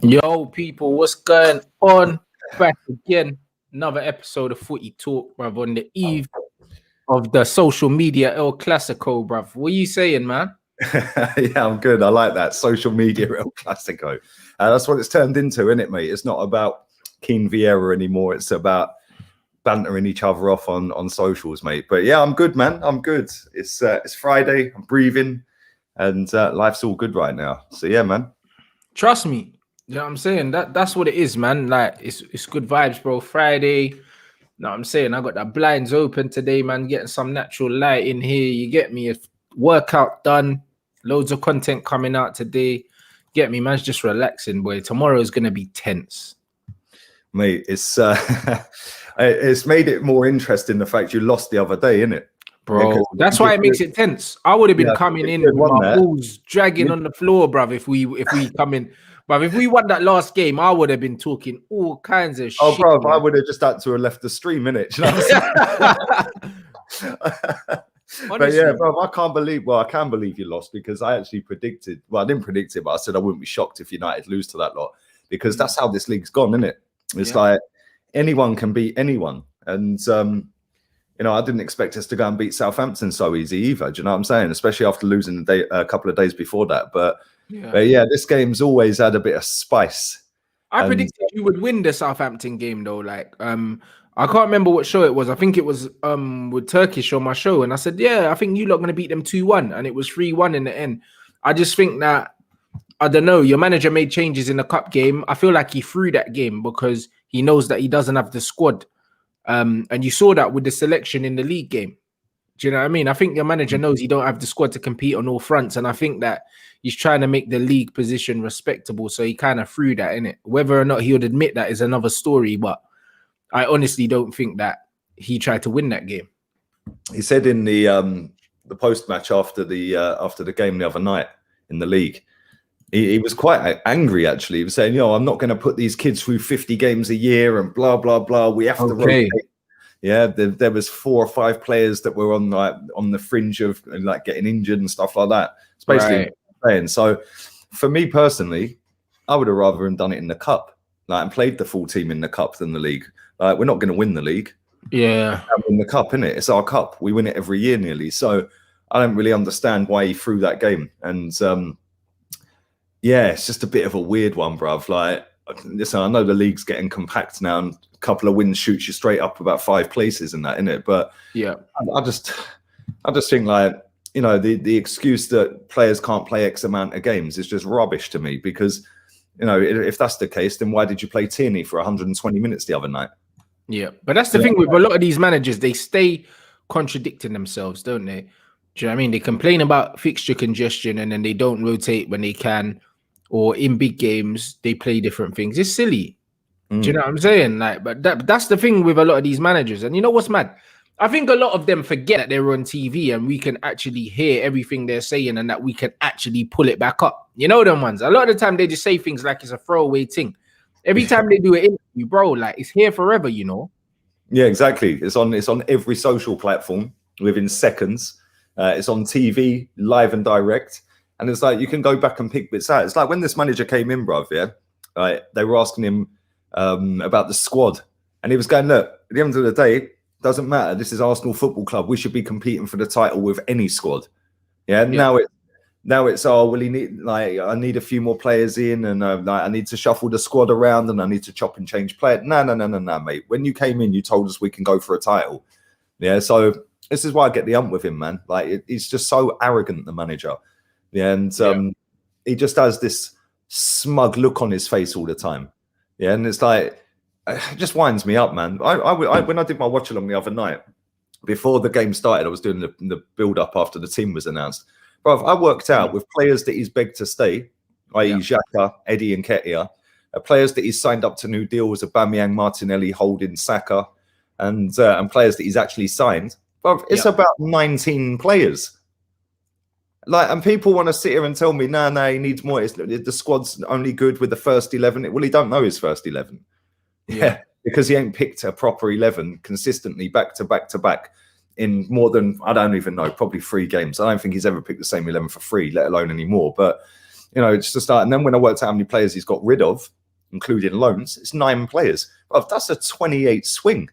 Yo, people, what's going on? Back again, another episode of Footy Talk, bruv, on the eve of the social media El Clasico, bruv. What are you saying, man? Yeah, I'm good. I like that. Social media El Clasico. That's what it's turned into, isn't it, mate? It's not about Keen Vieira anymore. It's about bantering each other off on socials, mate. But yeah, I'm good, man. I'm good. It's Friday. I'm breathing, and life's all good right now. So yeah, man. Trust me. You know what I'm saying? That's what it is, man. Like, it's good vibes, bro. Friday. You know what I'm saying? I got the blinds open today, man. Getting some natural light in here. You get me? A workout done. Loads of content coming out today. Get me, man's just relaxing, boy. Tomorrow is gonna be tense. Mate, it's it's made it more interesting the fact you lost the other day, innit? Bro, that's why it makes it tense. I would have been coming in with my balls dragging on the floor, bruv, if we come in. Bruv, if we won that last game, I would have been talking all kinds of shit. Oh, bro, I would have just had to have left the stream, innit? You know what I'm saying? But yeah, bro, I can believe you lost, because I actually predicted, well, I didn't predict it, but I said I wouldn't be shocked if United lose to that lot, because that's how this league's gone, isn't it? It's like anyone can beat anyone. And, you know, I didn't expect us to go and beat Southampton so easy either. Do you know what I'm saying? Especially after losing a couple of days before that. But yeah, this game's always had a bit of spice. I predicted you would win the Southampton game, though. Like, I can't remember what show it was. I think it was with Turkish on my show. And I said, yeah, I think you lot going to beat them 2-1. And it was 3-1 in the end. I just think that, I don't know, your manager made changes in the cup game. I feel like he threw that game because he knows that he doesn't have the squad. And you saw that with the selection in the league game. Do you know what I mean? I think your manager knows he don't have the squad to compete on all fronts. And I think that he's trying to make the league position respectable. So he kind of threw that in it. Whether or not he would admit that is another story. But I honestly don't think that he tried to win that game. He said in the post-match after the game the other night in the league, he was quite angry, actually. He was saying, yo, I'm not going to put these kids through 50 games a year and blah, blah, blah. We have to rotate. Yeah, there was 4 or 5 players that were on the fringe of like getting injured and stuff like that. It's basically what I'm saying. So for me personally, I would have rather done it in the cup, like, and played the full team in the cup than the league. Like, we're not going to win the league. Yeah. In the cup, innit? It's our cup. We win it every year nearly. So I don't really understand why he threw that game. And yeah, it's just a bit of a weird one, bruv. Like, listen, I know the league's getting compact now, and a couple of wins shoots you straight up about 5 places and that, innit? But yeah, I just think, like, you know, the excuse that players can't play X amount of games is just rubbish to me, because, you know, if that's the case, then why did you play Tierney for 120 minutes the other night? Yeah, but that's the thing with a lot of these managers, they stay contradicting themselves, don't they? Do you know what I mean? They complain about fixture congestion and then they don't rotate when they can. Or in big games, they play different things. It's silly. Do you know what I'm saying? Like, but that's the thing with a lot of these managers. And you know what's mad? I think a lot of them forget that they're on TV and we can actually hear everything they're saying and that we can actually pull it back up. You know them ones. A lot of the time they just say things like it's a throwaway thing. Every time they do an interview, bro, like, it's here forever, you know? Yeah, exactly. It's on every social platform within seconds. It's on TV, live and direct. And it's like, you can go back and pick bits out. It's like when this manager came in, bruv, they were asking him about the squad. And he was going, look, at the end of the day, it doesn't matter. This is Arsenal Football Club. We should be competing for the title with any squad. Yeah. Now it's oh, well, I need a few more players in, and I need to shuffle the squad around, and I need to chop and change players. No, mate. When you came in, you told us we can go for a title. Yeah. So this is why I get the ump with him, man. Like, he's just so arrogant, the manager. Yeah, and he just has this smug look on his face all the time. Yeah, and it's like, it just winds me up, man. When I did my watch along the other night, before the game started, I was doing the build up after the team was announced. Bro, I worked out with players that he's begged to stay, i.e. Xhaka, Eddie and Nketiah, players that he's signed up to new deals, Aubameyang, Martinelli, Holding, Saka, and players that he's actually signed. Bro, it's about 19 players. Like, and people want to sit here and tell me, no, he needs more. The squad's only good with the first 11. Well, he don't know his first 11. Yeah, because he ain't picked a proper 11 consistently back to back to back in more than, I don't even know, probably 3 games. I don't think he's ever picked the same 11 for 3, let alone any more. But You know, it's just like, and then when I worked out how many players he's got rid of, including loans, it's 9 players. Bro, that's a 28 swing.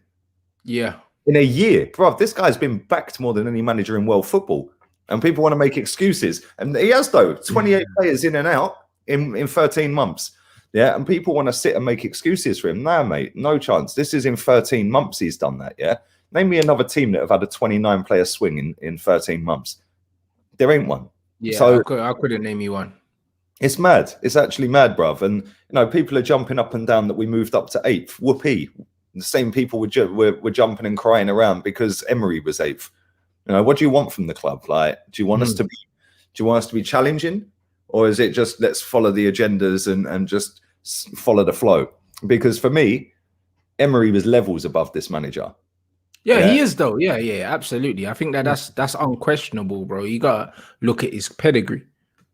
Yeah. In a year. Bro, this guy's been backed more than any manager in world football. And people want to make excuses. And he has, though, 28 players in and out in 13 months. Yeah, and people want to sit and make excuses for him. Nah, mate, no chance. This is in 13 months he's done that, yeah? Name me another team that have had a 29-player swing in 13 months. There ain't one. Yeah, so I couldn't name you one. It's mad. It's actually mad, bruv. And, you know, people are jumping up and down that we moved up to 8th. Whoopee. The same people were jumping and crying around because Emery was 8th. You know, what do you want from the club? Like, do you want us to be challenging? Or is it just let's follow the agendas and just follow the flow? Because for me, Emery was levels above this manager. Yeah, he is though. Yeah, absolutely. I think that's unquestionable, bro. You gotta look at his pedigree.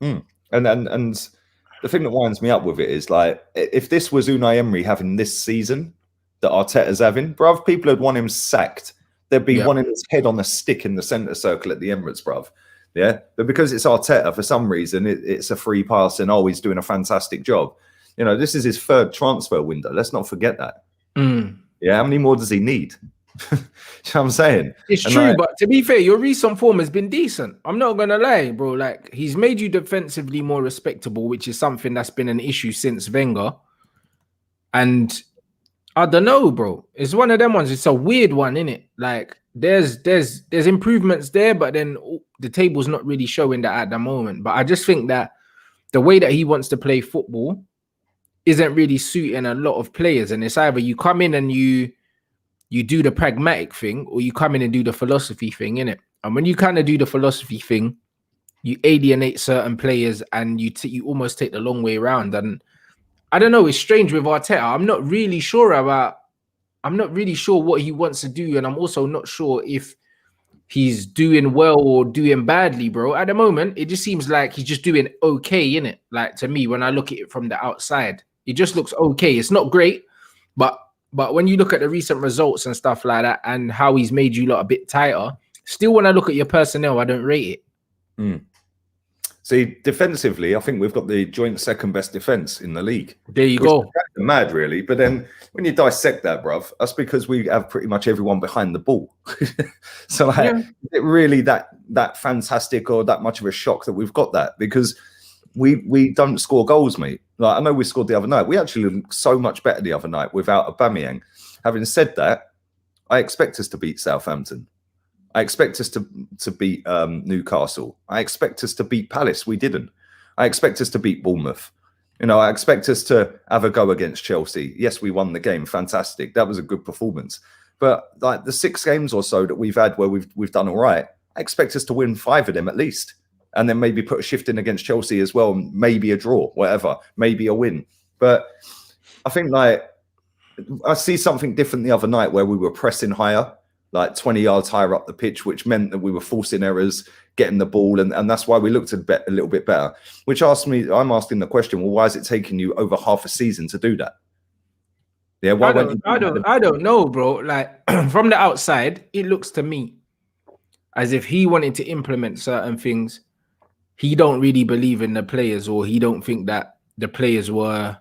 And the thing that winds me up with it is like, if this was Unai Emery having this season that Arteta's having, bruv, people would want him sacked. There'd be wanting his head on a stick in the centre circle at the Emirates, bruv. Yeah, but because it's Arteta, for some reason, it's a free pass and he's doing a fantastic job. You know, this is his 3rd transfer window. Let's not forget that. Yeah, how many more does he need? You know what I'm saying? It's true, but to be fair, your recent form has been decent. I'm not gonna lie, bro. Like, he's made you defensively more respectable, which is something that's been an issue since Wenger. And I don't know, bro. It's one of them ones. It's a weird one, innit? Like, there's improvements there, but then the table's not really showing that at the moment. But I just think that the way that he wants to play football isn't really suiting a lot of players. And it's either you come in and you do the pragmatic thing, or you come in and do the philosophy thing, innit? And when you kind of do the philosophy thing, you alienate certain players and you almost take the long way around. And I don't know, it's strange with Arteta. I'm not really sure what he wants to do, and I'm also not sure if he's doing well or doing badly, bro. At the moment, it just seems like he's just doing okay, innit? Like, to me, when I look at it from the outside, it just looks okay. It's not great, but when you look at the recent results and stuff like that and how he's made you lot a bit tighter, still when I look at your personnel, I don't rate it. See, defensively, I think we've got the joint 2nd best defense in the league. There you go. Mad, really. But then when you dissect that, bruv, that's because we have pretty much everyone behind the ball. So like, is it really that fantastic or that much of a shock that we've got that? Because we don't score goals, mate. Like, I know we scored the other night. We actually looked so much better the other night without Aubameyang. Having said that, I expect us to beat Southampton. I expect us to beat Newcastle. I expect us to beat Palace. We didn't. I expect us to beat Bournemouth. You know, I expect us to have a go against Chelsea. Yes, we won the game. Fantastic. That was a good performance. But like the 6 games or so that we've had where we've done all right, I expect us to win 5 of them at least. And then maybe put a shift in against Chelsea as well. Maybe a draw, whatever. Maybe a win. But I think like I see something different the other night where we were pressing higher, like 20 yards higher up the pitch, which meant that we were forcing errors, getting the ball, and that's why we looked a little bit better. Which I'm asking the question, well, why is it taking you over half a season to do that? Yeah, why I don't know, bro. Like, from the outside, it looks to me as if he wanted to implement certain things. He don't really believe in the players, or he don't think that the players were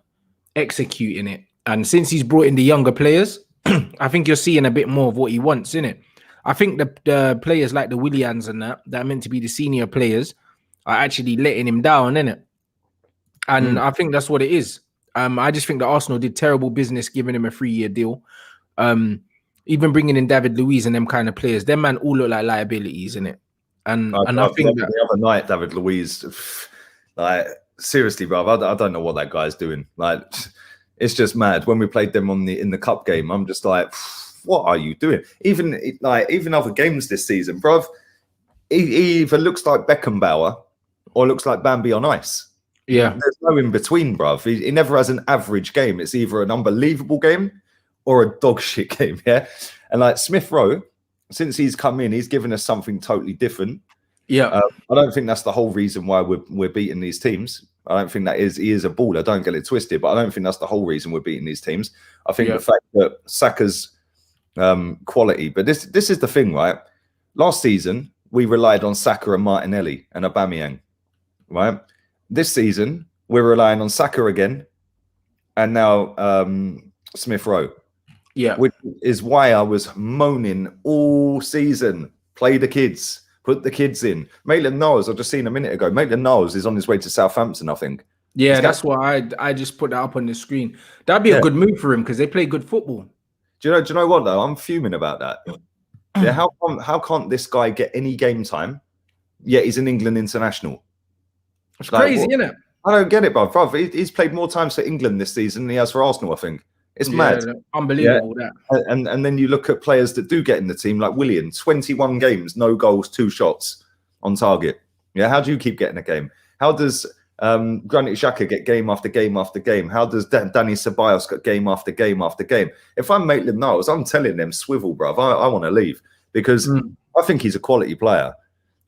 executing it. And since he's brought in the younger players, I think you're seeing a bit more of what he wants, innit? I think the players like the Willians and that are meant to be the senior players are actually letting him down, innit? And I think that's what it is. I just think that Arsenal did terrible business giving him a 3-year deal. Even bringing in David Luiz and them kind of players, them man all look like liabilities, innit? And I think that the other night, David Luiz, like, seriously, bro, I don't know what that guy's doing. Like, it's just mad. When we played them in the cup game, I'm just like, what are you doing? Even other games this season, bro, he either looks like Beckenbauer or looks like Bambi on ice. Yeah, there's no in between, bruv. He never has an average game. It's either an unbelievable game or a dog shit game. Yeah, and like Smith Rowe, since he's come in, he's given us something totally different. Yeah, I don't think that's the whole reason why we're beating these teams. I don't think that he is a baller. Don't get it twisted, but I don't think that's the whole reason we're beating these teams. I think the fact that Saka's quality, but this is the thing, right? Last season we relied on Saka and Martinelli and Aubameyang, right? This season, we're relying on Saka again, and now Smith Rowe. Yeah. Which is why I was moaning all season. Play the kids, put the kids in. Maitland-Niles, I've just seen a minute ago. Maitland-Niles is on his way to Southampton, I think. Yeah, that's why I just put that up on the screen. That'd be a good move for him because they play good football. Do you know what though? I'm fuming about that. Yeah, how can't this guy get any game time? Yet he's an England international. It's crazy, isn't it? I don't get it, bro. He's played more times for England this season than he has for Arsenal, I think. It's mad. Unbelievable, that. And then you look at players that do get in the team, like Willian, 21 games, no goals, 2 shots on target. Yeah, how do you keep getting a game? How does Granit Xhaka get game after game after game? How does Danny Ceballos get game after game after game? If I'm Maitland-Niles, I'm telling them, swivel, bruv. I want to leave because I think he's a quality player.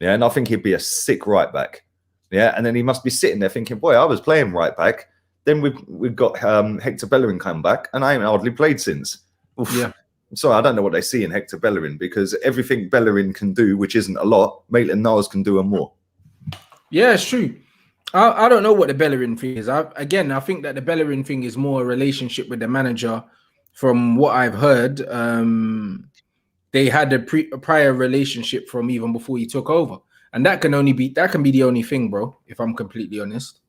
Yeah, and I think he'd be a sick right back. Yeah, and then he must be sitting there thinking, boy, I was playing right back. Then we've got Hector Bellerin come back, and I ain't hardly played since. Oof. Yeah. So I don't know what they see in Hector Bellerin because everything Bellerin can do, which isn't a lot, Maitland-Niles can do and more. Yeah, it's true. I don't know what the Bellerin thing is. I think that the Bellerin thing is more a relationship with the manager. From what I've heard, they had a prior relationship from even before he took over, and that can be the only thing, bro. If I'm completely honest.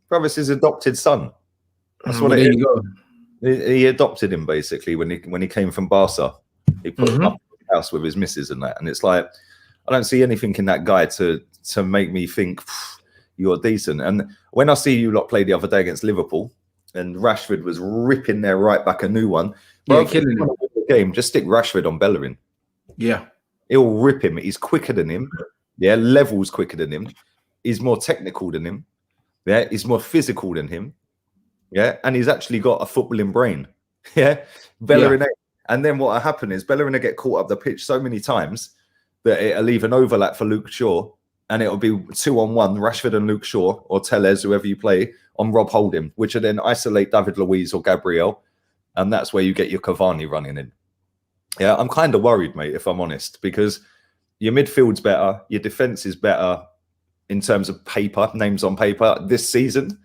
Bro, it's his adopted son. That's what it is. He adopted him basically when he came from Barca. He put him up in the house with his missus and that. And it's like, I don't see anything in that guy to make me think you're decent. And when I see you lot play the other day against Liverpool, and Rashford was ripping their right back a new one, bro, killing him. Game, just stick Rashford on Bellerin. Yeah, he'll rip him. He's quicker than him. Yeah, levels quicker than him. He's more technical than him. Yeah, he's more physical than him. Yeah, and he's actually got a footballing brain. Yeah, Bellerin. Yeah. And then what will happen is Bellerin will get caught up the pitch so many times that it'll leave an overlap for Luke Shaw, and it'll be 2-on-1, Rashford and Luke Shaw, or Tellez, whoever you play, on Rob Holding, which will then isolate David Luiz or Gabriel, and that's where you get your Cavani running in. Yeah, I'm kind of worried, mate, if I'm honest, because your midfield's better, your defense is better in terms of paper, names on paper this season.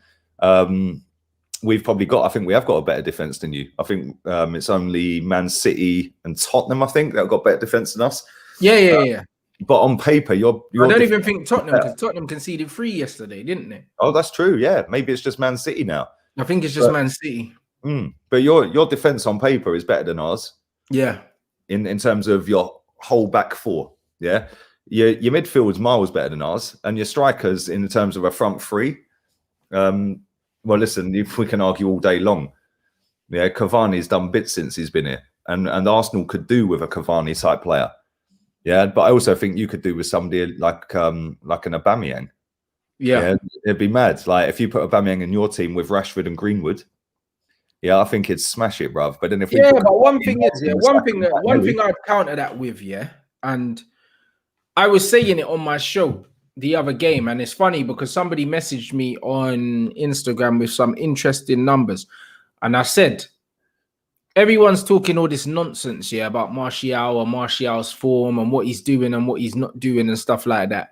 We've probably got, I think we have got a better defense than you. I think it's only Man City and Tottenham, I think, that have got better defense than us. Yeah. But on paper, you're I don't even think Tottenham, because Tottenham conceded 3 yesterday, didn't they? Oh, that's true. Yeah, maybe it's just Man City now. I think it's just Man City. But your defense on paper is better than ours. Yeah. In terms of your whole back four. Yeah. Your midfield's miles better than ours, and your strikers in terms of a front three. Well, listen, if we can argue all day long. Yeah, Cavani's done bits since he's been here, and Arsenal could do with a Cavani type player. Yeah, but I also think you could do with somebody like an Aubameyang. Yeah, it'd be mad. Like if you put Aubameyang in your team with Rashford and Greenwood. Yeah, I think it'd smash it, bruv. But then if but one thing I'd counter that with, and I was saying it on my show the other game, and it's funny because somebody messaged me on Instagram with some interesting numbers, and I said, everyone's talking all this nonsense, about Martial or Martial's form and what he's doing and what he's not doing and stuff like that.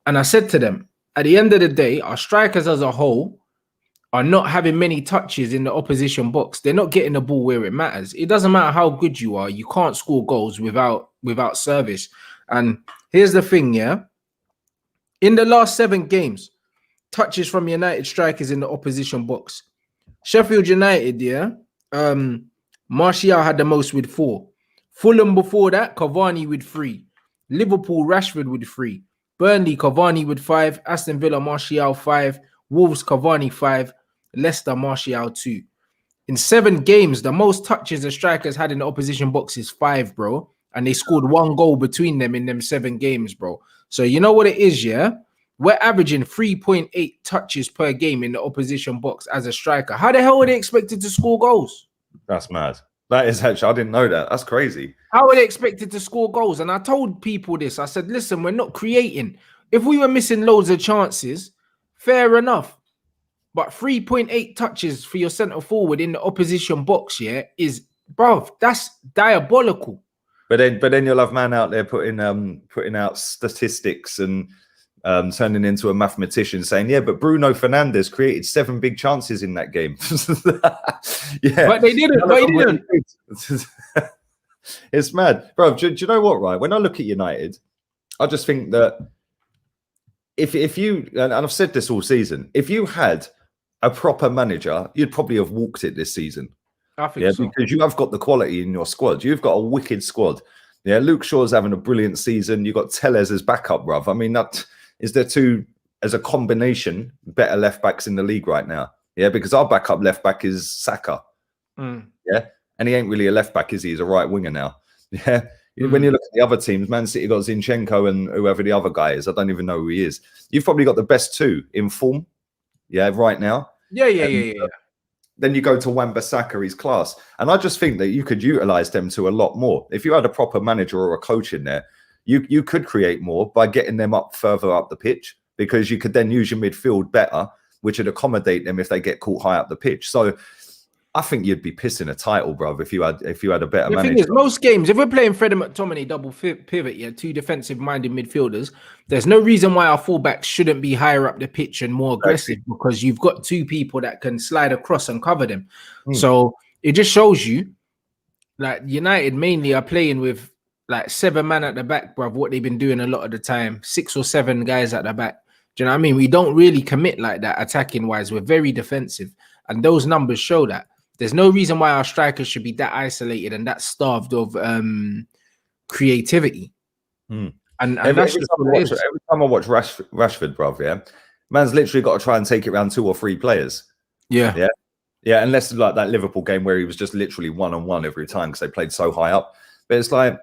And I said to them, at the end of the day, our strikers as a whole are not having many touches in the opposition box. They're not getting the ball where it matters. It doesn't matter how good you are. You can't score goals without service. And here's the thing, in the last 7 games, touches from United strikers in the opposition box. Sheffield United, Martial had the most with 4. Fulham before that, Cavani with 3. Liverpool, Rashford with 3. Burnley, Cavani with 5. Aston Villa, Martial 5. Wolves, Cavani 5. Leicester, Martial 2. In 7 games, the most touches the strikers had in the opposition box is 5, bro. And they scored 1 goal between them in them 7 games, bro. So you know what it is, We're averaging 3.8 touches per game in the opposition box as a striker. How the hell are they expected to score goals? That's mad. That is actually, I didn't know that. That's crazy. How are they expected to score goals? And I told people this. I said, listen, we're not creating. If we were missing loads of chances, fair enough. But 3.8 touches for your centre forward in the opposition box, is, bruv, that's diabolical. But then you'll have man out there putting out statistics and turning into a mathematician saying, yeah, but Bruno Fernandes created 7 big chances in that game. Yeah. But they didn't. But he didn't. It's mad. Bro, do you know what, right? When I look at United, I just think that if you, and I've said this all season, if you had a proper manager, you'd probably have walked it this season. I think so. Because you have got the quality in your squad. You've got a wicked squad. Yeah, Luke Shaw's having a brilliant season. You've got Tellez as backup, bruv. I mean, that is there two, as a combination, better left backs in the league right now. Yeah, because our backup left back is Saka. Yeah, and he ain't really a left back, is he? He's a right winger now. Yeah. When you look at the other teams, Man City got Zinchenko and whoever the other guy is. I don't even know who he is. You've probably got the best 2 in form. Yeah, right now. Yeah. Then you go to Wan-Bissaka, he's class. And I just think that you could utilize them to a lot more. If you had a proper manager or a coach in there, you could create more by getting them up further up the pitch, because you could then use your midfield better, which would accommodate them if they get caught high up the pitch. So I think you'd be pissing a title, bruv, if you had a better manager. The thing is, most games, if we're playing Fred and McTominay double pivot, 2 defensive-minded midfielders, there's no reason why our fullbacks shouldn't be higher up the pitch and more aggressive, because you've got 2 people that can slide across and cover them. So it just shows you, like, United mainly are playing with like 7 men at the back, bruv, what they've been doing a lot of the time, 6 or 7 guys at the back. Do you know what I mean? We don't really commit like that attacking-wise. We're very defensive, and those numbers show that. There's no reason why our strikers should be that isolated and that starved of creativity. And every time I watch Rashford, bruv, yeah, man's literally got to try and take it around 2 or 3 players. Yeah. Unless like that Liverpool game where he was just literally 1-on-1 every time because they played so high up. But it's like,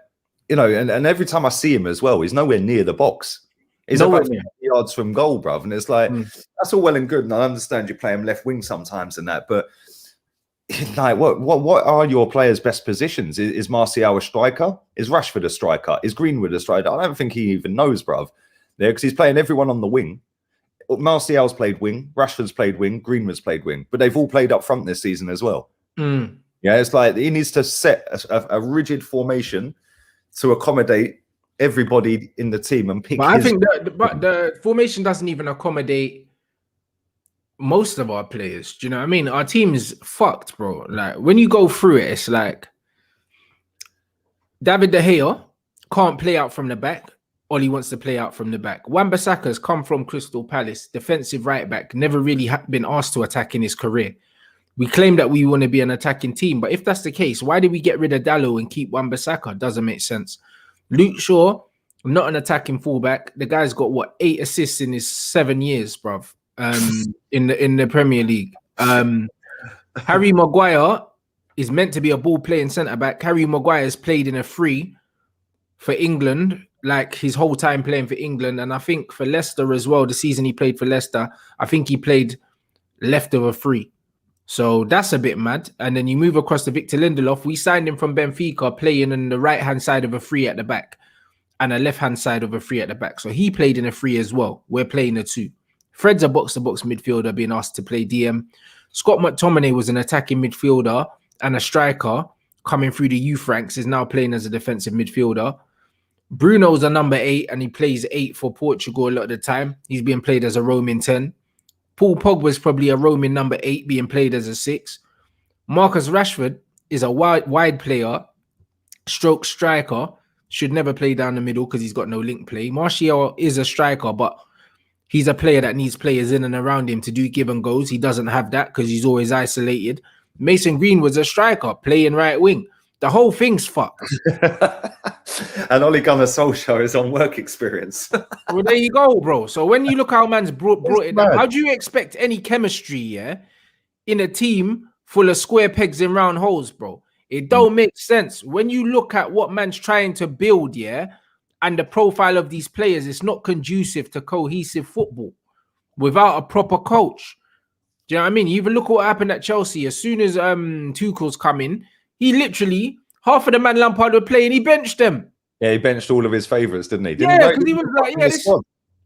you know, and every time I see him as well, he's nowhere near the box. He's about 50 yards from goal, bruv. And it's like, that's all well and good. And I understand you play him left wing sometimes and that, but like, what are your players' best positions? Is Martial a striker? Is Rashford a striker? Is Greenwood a striker? I don't think he even knows, bruv. Yeah, because he's playing everyone on the wing. Martial's played wing, Rashford's played wing, Greenwood's played wing, but they've all played up front this season as well. Yeah, it's like he needs to set a rigid formation to accommodate everybody in the team and pick. But I think the formation doesn't even accommodate most of our players. Do you know what I mean? Our team is fucked, bro. Like, when you go through it, it's like David De Gea can't play out from the back. All he wants to play out from the back. Wan-Bissaka's come from Crystal Palace, defensive right back, never really been asked to attack in his career. We claim that we want to be an attacking team, but if that's the case, why did we get rid of Dalot and keep Wan-Bissaka? Doesn't make sense. Luke Shaw, not an attacking fullback. The guy's got, what, 8 assists in his 7 years, bruv. In the Premier League. Harry Maguire is meant to be a ball playing centre back. Harry Maguire has played in a free for England, like his whole time playing for England, and I think for Leicester as well. The season he played for Leicester, I think he played left of a free. So that's a bit mad. And then you move across to Victor Lindelof. We signed him from Benfica, playing on the right hand side of a free at the back and a left hand side of a free at the back. So he played in a free as well. We're playing a 2. Fred's a box-to-box midfielder being asked to play DM. Scott McTominay was an attacking midfielder and a striker coming through the youth ranks, is now playing as a defensive midfielder. Bruno's a number 8 and he plays 8 for Portugal a lot of the time. He's being played as a roaming 10. Paul Pogba's probably a roaming number 8 being played as a 6. Marcus Rashford is a wide player, stroke striker, should never play down the middle because he's got no link play. Martial is a striker, but he's a player that needs players in and around him to do give and goes. He doesn't have that because he's always isolated. Mason Greenwood's a striker, playing right wing. The whole thing's fucked. And Ole Gunnar Solskjaer is on work experience. Well, there you go, bro. So when you look how man's brought it down, how do you expect any chemistry, in a team full of square pegs in round holes, bro? It don't make sense. When you look at what man's trying to build, and the profile of these players, it's not conducive to cohesive football without a proper coach. Do you know what I mean? You even look at what happened at Chelsea. As soon as Tuchel's come in, he literally, half of the man Lampard were playing, he benched them. Yeah, he benched all of his favourites, didn't he? Because he was like,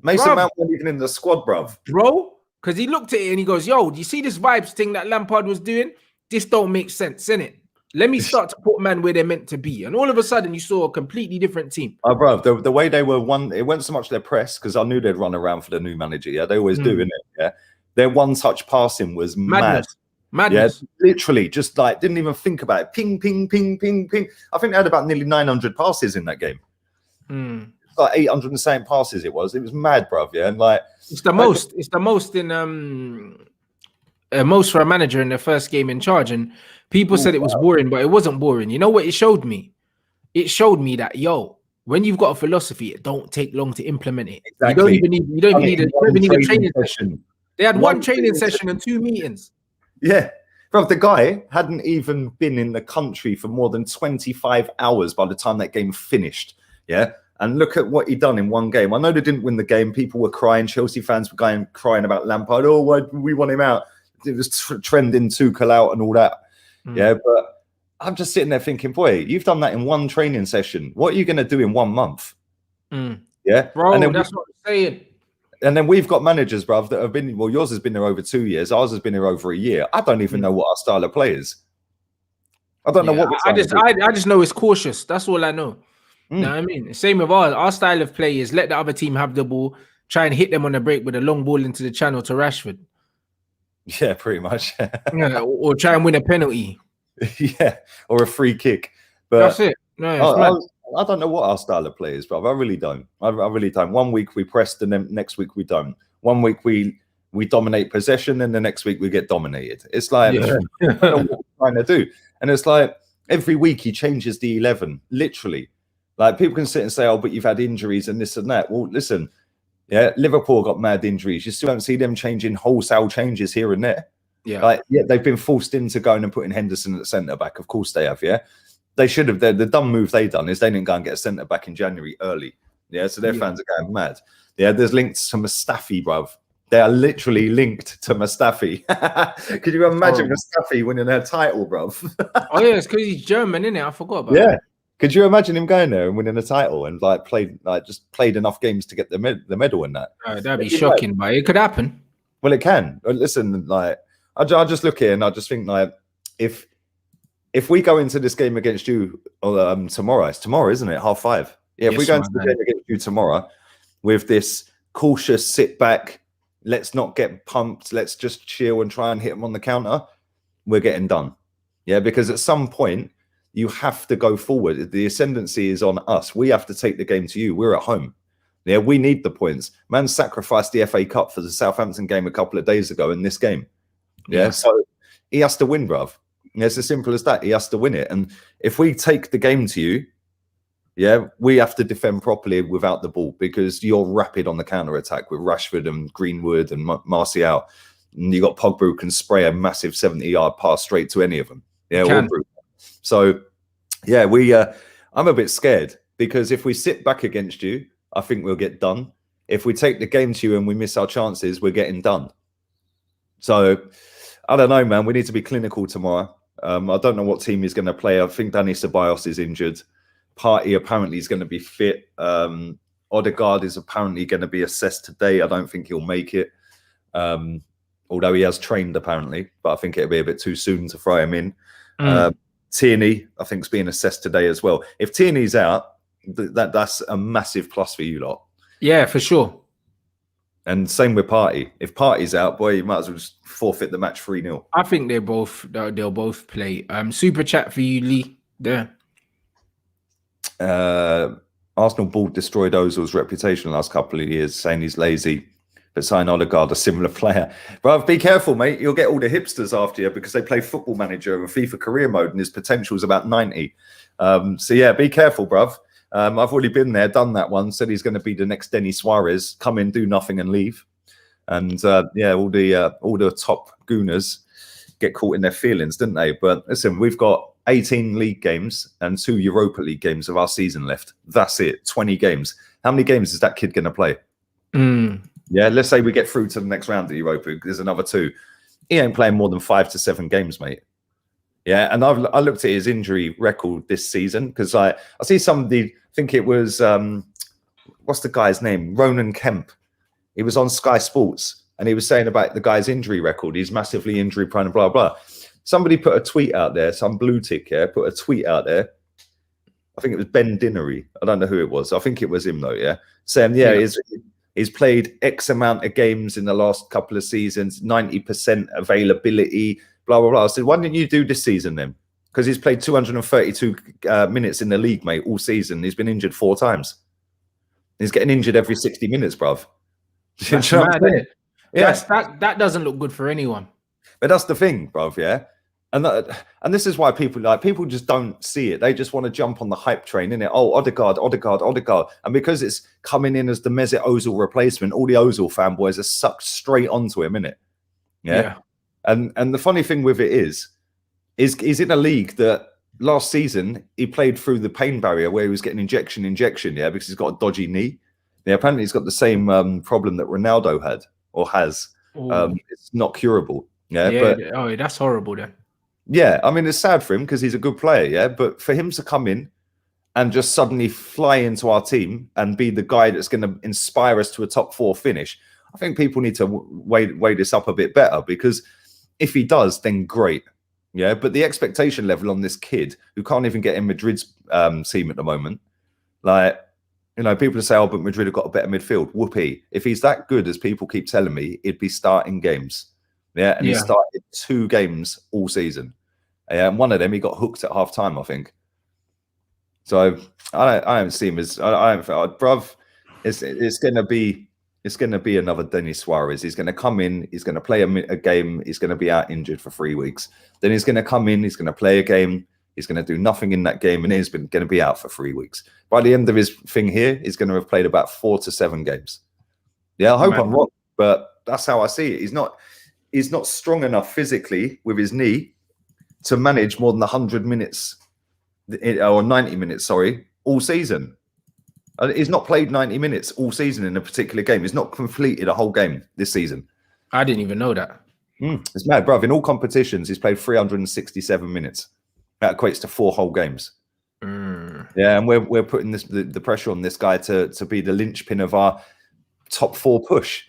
Mason Mount wasn't even in the squad, bruv. Bro, because he looked at it and he goes, yo, do you see this vibes thing that Lampard was doing? This don't make sense, innit? Let me start to put man where they're meant to be. And all of a sudden, you saw a completely different team. Oh, bro, the way they were it wasn't so much their press, because I knew they'd run around for the new manager. Yeah, they always do, innit? Yeah. Their one-touch passing was mad. Madness. Yeah, literally, just like didn't even think about it. Ping, ping, ping, ping, ping. I think they had about nearly 900 passes in that game. Like 800 and something passes it was. It was mad, bruv. Yeah, and like it's the most. It's the most in most for a manager in their first game in charge. And people said it was boring, but it wasn't boring. You know what it showed me? It showed me that when you've got a philosophy, it don't take long to implement it. Exactly. You don't even need a training session. They had one training session and 2 meetings. Yeah. Bro, the guy hadn't even been in the country for more than 25 hours by the time that game finished. Yeah. And look at what he done in one game. I know they didn't win the game. People were crying. Chelsea fans were crying about Lampard. Oh, why we want him out? It was trending Tuchel out and all that. Yeah. But I'm just sitting there thinking, boy, you've done that in one training session. What are you going to do in 1 month? Yeah. Bro, and that's what I'm saying. And then we've got managers, bruv, that have been, well, yours has been there over 2 years. Ours has been there over a year. I don't even know what our style of play is. I don't know what I just know it's cautious. That's all I know. You know what I mean? Same with ours. Our style of play is let the other team have the ball, try and hit them on the break with a long ball into the channel to Rashford. Yeah, pretty much. Yeah, or try and win a penalty. Yeah, or a free kick. But that's it. No, I don't know what our style of play is, bro. I really don't. I really don't. 1 week we press, and then next week we don't. 1 week we dominate possession, and the next week we get dominated. It's like, I don't know what we're trying to do. And it's like every week he changes the 11, literally. Like people can sit and say, oh, but you've had injuries and this and that. Well, listen, yeah, Liverpool got mad injuries. You still don't see them changing wholesale changes here and there. Yeah. Like, yeah, they've been forced into going and putting Henderson at the centre back. Of course they have, yeah. They should have. The dumb move they done is they didn't go and get a centre back in January early. Yeah, so their fans are going mad. Yeah, there's links to Mustafi, bruv. They are literally linked to Mustafi. Could you imagine Mustafi winning a title, bruv? Oh yeah, it's because he's German, isn't it? I forgot about that. Could you imagine him going there and winning a title and just played enough games to get the medal in that? That'd be shocking, but it could happen. Well, it can. Listen, like I just look here and I just think like if we go into this game against you tomorrow, it's tomorrow, isn't it? 5:30. Yeah, if we go into the game against you tomorrow with this cautious sit back, let's not get pumped, let's just chill and try and hit them on the counter, we're getting done. Yeah, because at some point you have to go forward. The ascendancy is on us. We have to take the game to you. We're at home. Yeah, we need the points. Man sacrificed the FA Cup for the Southampton game a couple of days ago in this game. Yeah, so he has to win, bruv. It's as simple as that. He has to win it. And if we take the game to you, yeah, we have to defend properly without the ball because you're rapid on the counter attack with Rashford and Greenwood and Martial. And you got Pogba who can spray a massive 70-yard pass straight to any of them. Yeah, so yeah, I'm a bit scared because if we sit back against you, I think we'll get done. If we take the game to you and we miss our chances, we're getting done. So I don't know, man. We need to be clinical tomorrow. I don't know what team he's going to play. I think Dani Ceballos is injured. Partey apparently is going to be fit. Odegaard is apparently going to be assessed today. I don't think he'll make it. Although he has trained apparently, but I think it'll be a bit too soon to throw him in. Tierney, I think, is being assessed today as well. If Tierney's out, that's a massive plus for you lot. Yeah, for sure. And same with Partey. If Partey's out, boy, you might as well just forfeit the match 3-0. I think they'll both play. Super chat for you, Lee. There. Arsenal board destroyed Ozil's reputation the last couple of years, saying he's lazy. But sign Odegaard, a similar player. But be careful, mate. You'll get all the hipsters after you because they play Football Manager and FIFA career mode, and his potential is about 90. So yeah, be careful, bruv. I've already been there, done that one. Said he's going to be the next Denis Suarez, come in, do nothing, and leave. And yeah, all the top gooners get caught in their feelings, didn't they? But listen, we've got 18 league games and 2 Europa League games of our season left. That's it. 20 games. How many games is that kid going to play? Yeah, let's say we get through to the next round of Europa. There's another 2. He ain't playing more than 5 to 7 games, mate. Yeah, and I looked at his injury record this season because I see somebody, I think it was, what's the guy's name? Ronan Kemp. He was on Sky Sports and he was saying about the guy's injury record. He's massively injury prone and blah, blah. somebody put a tweet out there, some blue tick, yeah, put a tweet out there. I think it was Ben Dinnery. I don't know who it was. I think it was him though, yeah. Saying, he's played X amount of games in the last couple of seasons, 90% availability, blah, blah, blah. I said, why didn't you do this season then? Because he's played 232 minutes in the league, mate, all season. He's been injured 4 times. He's getting injured every 60 minutes, bruv. That's mad, yeah. That doesn't look good for anyone. But that's the thing, bruv, yeah? And this is why people just don't see it. They just want to jump on the hype train, innit? Oh, Odegaard. And because it's coming in as the Mesut Ozil replacement, all the Ozil fanboys are sucked straight onto him, innit? Yeah. And the funny thing with it is he's in a league that last season he played through the pain barrier where he was getting injection, yeah, because he's got a dodgy knee. Yeah, apparently he's got the same problem that Ronaldo had or has. It's not curable. Yeah. But, that's horrible then. Yeah, I mean, it's sad for him because he's a good player, yeah. But for him to come in and just suddenly fly into our team and be the guy that's going to inspire us to a top 4 finish, I think people need to weigh this up a bit better, because if he does, then great. Yeah, but the expectation level on this kid who can't even get in Madrid's team at the moment, like, you know, people say, oh, but Madrid have got a better midfield. Whoopee. If he's that good as people keep telling me, he'd be starting games. Yeah, and he started 2 games all season. And one of them, he got hooked at half time, I think. So I don't see him as, I don't think, bruv, it's going to be another Denis Suarez. He's going to come in, he's going to play a game, he's going to be out injured for 3 weeks. Then he's going to come in, he's going to play a game, he's going to do nothing in that game, and he's going to be out for 3 weeks. By the end of his thing here, he's going to have played about 4 to 7 games. Yeah, I hope I'm wrong, but that's how I see it. He's not strong enough physically with his knee to manage more than 100 minutes or 90 minutes, sorry, all season. He's not played 90 minutes all season in a particular game. He's not completed a whole game this season. I didn't even know that. It's mad, bruv. In all competitions, he's played 367 minutes. That equates to 4 whole games. Yeah, and we're putting the pressure on this guy to be the linchpin of our top 4 push.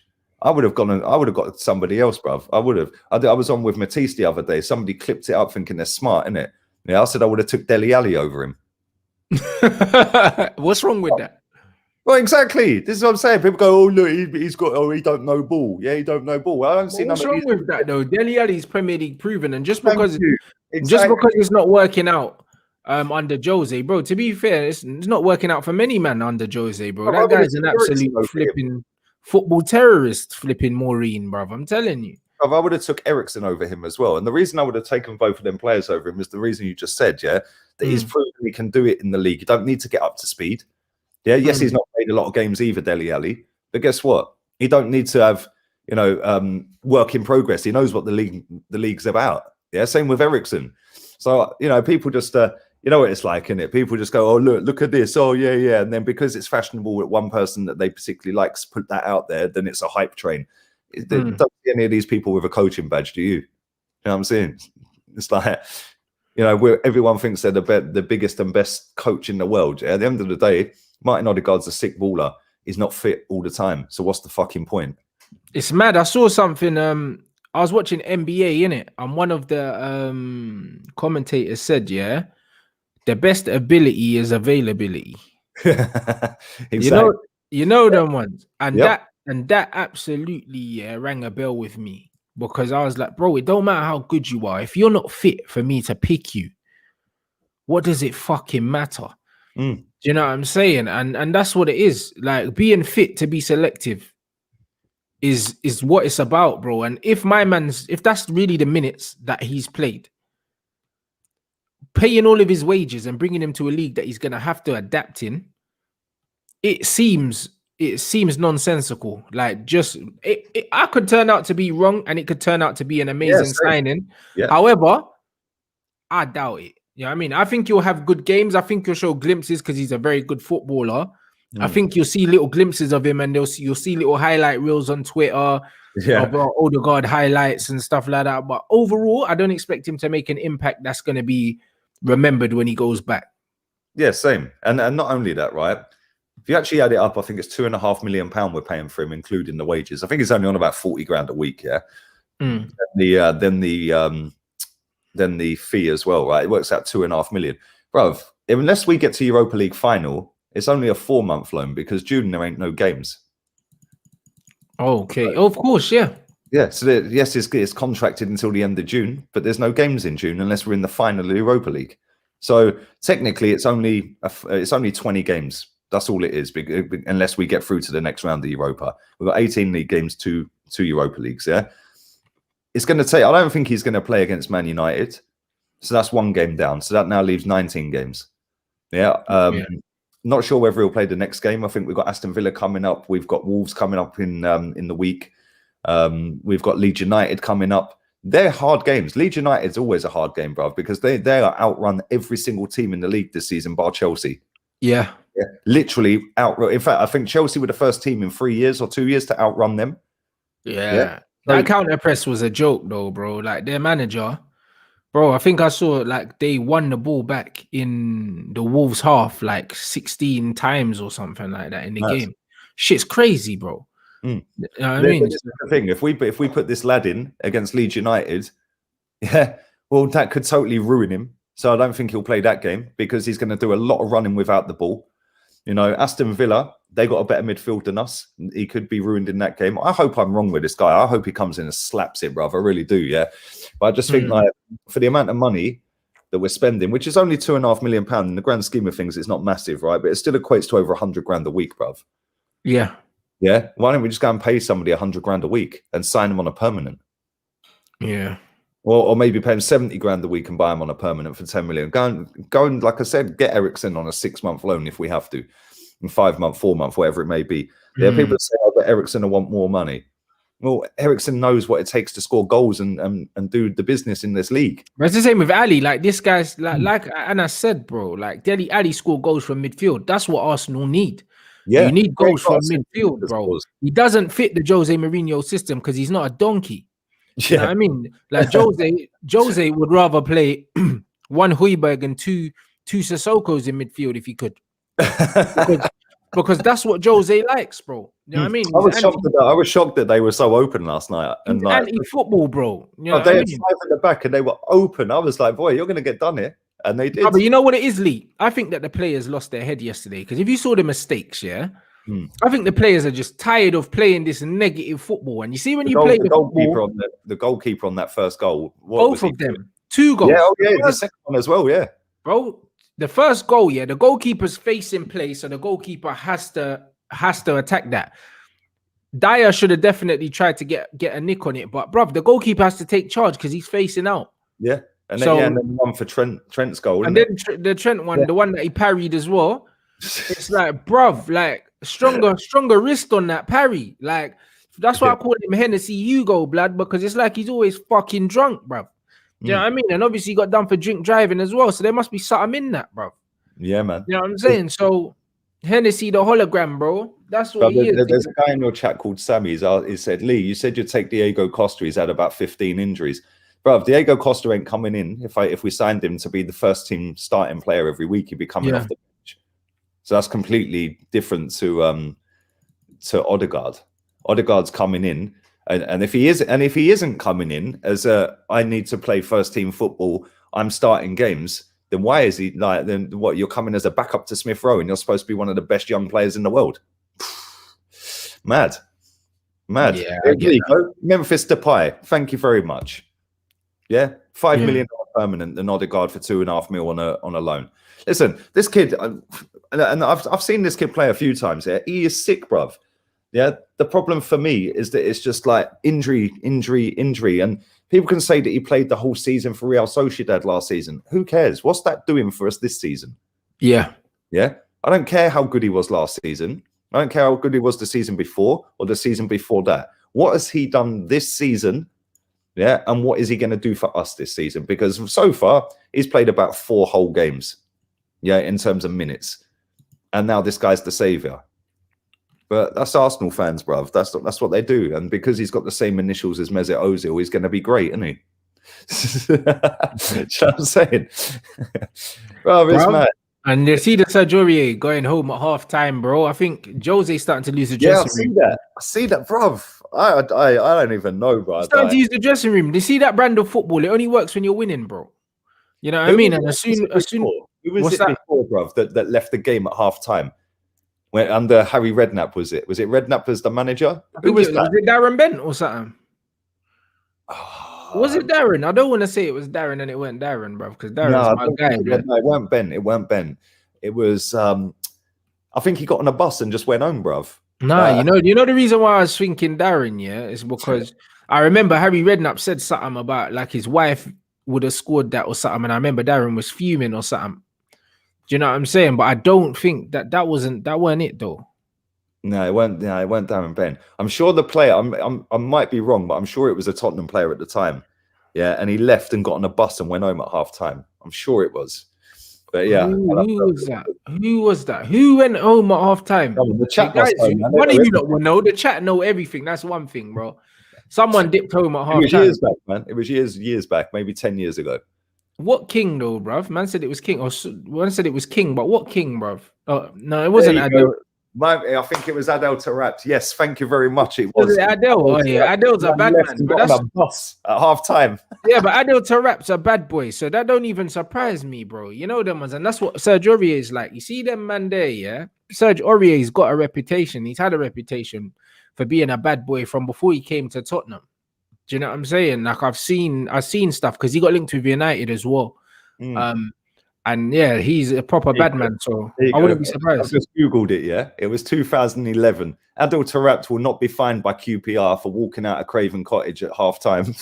I would have got somebody else, bruv. I would have. I was on with Matisse the other day. Somebody clipped it up thinking they're smart, innit? Yeah, I said I would have took Dele Alli over him. What's wrong with that? Well, exactly. This is what I'm saying. People go, "Oh look, he don't know ball." Yeah, he don't know ball. Well, I don't see what's wrong with that though. Dele Alli's Premier League proven, and just because it's not working out under Jose, bro. To be fair, it's not working out for many men under Jose, bro. That guy's an absolute flipping football terrorist, flipping Maureen, bro. I'm telling you. I would have took Eriksen over him as well. And the reason I would have taken both of them players over him is the reason you just said, yeah, that he's proven he can do it in the league. You don't need to get up to speed. Yeah, yes, he's not played a lot of games either, Dele Alli. But guess what? He don't need to have, you know, work in progress. He knows what the league's about. Yeah, same with Eriksen. So, you know, people just, you know what it's like, innit? People just go, oh, look at this. Oh, yeah. And then because it's fashionable with one person that they particularly like to put that out there, then it's a hype train. Don't see any of these people with a coaching badge, do you? You know what I'm saying? It's like, you know, everyone thinks they're the biggest and best coach in the world. Yeah? At the end of the day, Martin Odegaard's a sick baller. He's not fit all the time. So what's the fucking point? It's mad. I saw something. I was watching NBA, innit? And one of the commentators said, yeah, the best ability is availability. Exactly. You know them ones. And that absolutely rang a bell with me, because I was like, bro, it don't matter how good you are. If you're not fit for me to pick you, what does it fucking matter? Do you know what I'm saying? And that's what it is. Like, being fit to be selective is what it's about, bro. And if that's really the minutes that he's played, paying all of his wages and bringing him to a league that he's gonna have to adapt in, it seems nonsensical. Like, just I could turn out to be wrong, and it could turn out to be an amazing signing. Yeah. However, I doubt it. You know what I mean? I think you'll have good games. I think you'll show glimpses because he's a very good footballer. I think you'll see little glimpses of him, and you'll see little highlight reels on Twitter of Odegaard highlights and stuff like that. But overall, I don't expect him to make an impact that's going to be remembered when he goes back. Yeah, same. And not only that, right? If you actually add it up, I think it's £2.5 million we're paying for him, including the wages. I think he's only on about 40 grand a week. Yeah. Then the than the fee as well, right? It works out 2.5 million, bruv. Unless we get to Europa League final, it's only a 4-month loan because June there ain't no games. Okay, of course, yeah. Yeah, so yes, it's contracted until the end of June, but there's no games in June unless we're in the final of the Europa League. So technically, it's only 20 games. That's all it is, unless we get through to the next round of Europa. We've got 18 league games, two Europa Leagues. Yeah, it's going to take. I don't think he's going to play against Man United, so that's 1 game down. So that now leaves 19 games. Yeah. Not sure whether he'll play the next game. I think we've got Aston Villa coming up. We've got Wolves coming up in the week. We've got Leeds United coming up. They're hard games. Leeds United's always a hard game, bruv, because they are outrun every single team in the league this season, bar Chelsea. Yeah. Yeah, literally outrun. In fact, I think Chelsea were the first team in 3 years or 2 years to outrun them. Yeah. That counter press was a joke, though, bro. Like their manager, bro. I think I saw like they won the ball back in the Wolves half like 16 times or something like that in the game. Shit's crazy, bro. You know what I mean? This is the thing. If we put this lad in against Leeds United, yeah, well, that could totally ruin him. So I don't think he'll play that game because he's going to do a lot of running without the ball. You know, Aston Villa, they got a better midfield than us. He could be ruined in that game. I hope I'm wrong with this guy. I hope he comes in and slaps it, brother. I really do, yeah. But I just think like for the amount of money that we're spending, which is only £2.5 million in the grand scheme of things, it's not massive, right? But it still equates to over 100 grand a week, bruv. Yeah. Yeah. Why don't we just go and pay somebody 100 grand a week and sign them on a permanent? Yeah. Or maybe pay him 70 grand a week and buy him on a permanent for 10 million. Go and, like I said, get Eriksen on a 6-month loan if we have to, and 5-month, 4-month, whatever it may be. There are people that say, "Oh, but Eriksen, I want more money." Well, Eriksen knows what it takes to score goals and do the business in this league. But it's the same with Ali. Like this guy's like Anna said, bro. Like Dele Ali score goals from midfield. That's what Arsenal need. Yeah, you need goals from midfield, bro. Scores. He doesn't fit the Jose Mourinho system because he's not a donkey. You know what I mean? Like Jose would rather play 1 Højbjerg and two Sissokos in midfield if he could. because that's what Jose likes, bro. You know what I mean? I was shocked that they were so open last night. And he's like, anti-football, bro. You know they had 5 at the back and they were open. I was like, boy, you're going to get done here. And they did. But you know what it is, Lee? I think that the players lost their head yesterday because if you saw the mistakes, yeah, I think the players are just tired of playing this negative football. And you see when you play the goalkeeper on that first goal, both of them, 2 goals. Yeah, the second one as well, yeah, bro. The first goal, yeah, the goalkeeper's facing play, so the goalkeeper has to attack that. Dyer should have definitely tried to get a nick on it, but bro, the goalkeeper has to take charge because he's facing out. Yeah. And then, and then one for Trent's goal. And then the Trent one, the one that he parried as well. It's like, bruv, like stronger wrist on that parry. Like, that's why I call him Hennessy Hugo, blood, because it's like he's always fucking drunk, bruv. Do you know what I mean? And obviously he got done for drink driving as well. So there must be something in that, bruv. Yeah, man. You know what I'm saying? So Hennessy the hologram, bro. That's what he is. There's a guy in your chat called Sammy. He said, Lee, you said you'd take Diego Costa. He's had about 15 injuries. Bro, if Diego Costa ain't coming in, if we signed him to be the first team starting player every week, he'd be coming off the bench. So that's completely different to Odegaard. Odegaard's coming in, and if he isn't coming in as I need to play first team football, I'm starting games. Then why is he like? Then what? You're coming as a backup to Smith Rowe, and you're supposed to be one of the best young players in the world. Mad. Yeah, Memphis Depay. Thank you very much. Yeah, $5 million permanent and Odegaard for $2.5 million on a loan. Listen, this kid, and I've seen this kid play a few times. Yeah, he is sick, bruv. Yeah, the problem for me is that it's just like injury, and people can say that he played the whole season for Real Sociedad last season. Who cares? What's that doing for us this season? Yeah, I don't care how good he was last season. I don't care how good he was the season before or the season before that. What has he done this season? Yeah, and what is he going to do for us this season? Because so far, he's played about 4 whole games, yeah, in terms of minutes. And now this guy's the saviour. But that's Arsenal fans, bruv. That's what they do. And because he's got the same initials as Mesut Ozil, he's going to be great, isn't he? You know what I'm saying? Bruv, it's mad. And you see the Sergio going home at half time, bro. I think Jose's starting to lose the dressing room. I see that, bruv. I don't even know, bro. It's time to use the dressing room. Do you see that brand of football? It only works when you're winning, bro. You know what I mean? And as soon, who was it before, bro, that left the game at half time? When under Harry Redknapp, was it? Was it Redknapp as the manager? Who was that? Was it Darren Bent or something? Was it Darren? I don't want to say it was Darren and it weren't Darren, bro, because Darren's my guy. No, it weren't Ben. It weren't Ben. It was. I think he got on a bus and just went home, bruv. Nah, you know the reason why I was thinking Darren, yeah, is because I remember Harry Redknapp said something about like his wife would have scored that or something, and I remember Darren was fuming or something. Do you know what I'm saying? But I don't think that weren't it though. No, it weren't. Yeah, it weren't Darren Ben. I'm sure the player. I might be wrong, but I'm sure it was a Tottenham player at the time. Yeah, and he left and got on a bus and went home at half time. I'm sure it was. But yeah, who was that? Who was that? Who went home at half time? The chat guys, one of you lot will know. The chat know everything. That's one thing, bro. Someone dipped home at half time. It was years back, man. It was years back, maybe 10 years ago. What king though, bruv? Man said it was king, or one said it was king, but what king, bruv? Oh no, it wasn't Adele. I think it was Adel Taarabt. Yes, thank you very much. It was Adele. Oh yeah, Adele's a bad man. But that's on a bus at half time. Yeah, but Adel Taarabt's a bad boy, so that don't even surprise me, bro. You know them ones, and that's what Serge Aurier is like. You see them man there, yeah. Serge Aurier's got a reputation. He's had a reputation for being a bad boy from before he came to Tottenham. Do you know what I'm saying? Like I've seen stuff because he got linked with United as well. And yeah, he's a proper bad man, so I wouldn't be surprised. I've just Googled it, yeah. It was 2011. Adel Taarabt will not be fined by QPR for walking out of Craven Cottage at half time.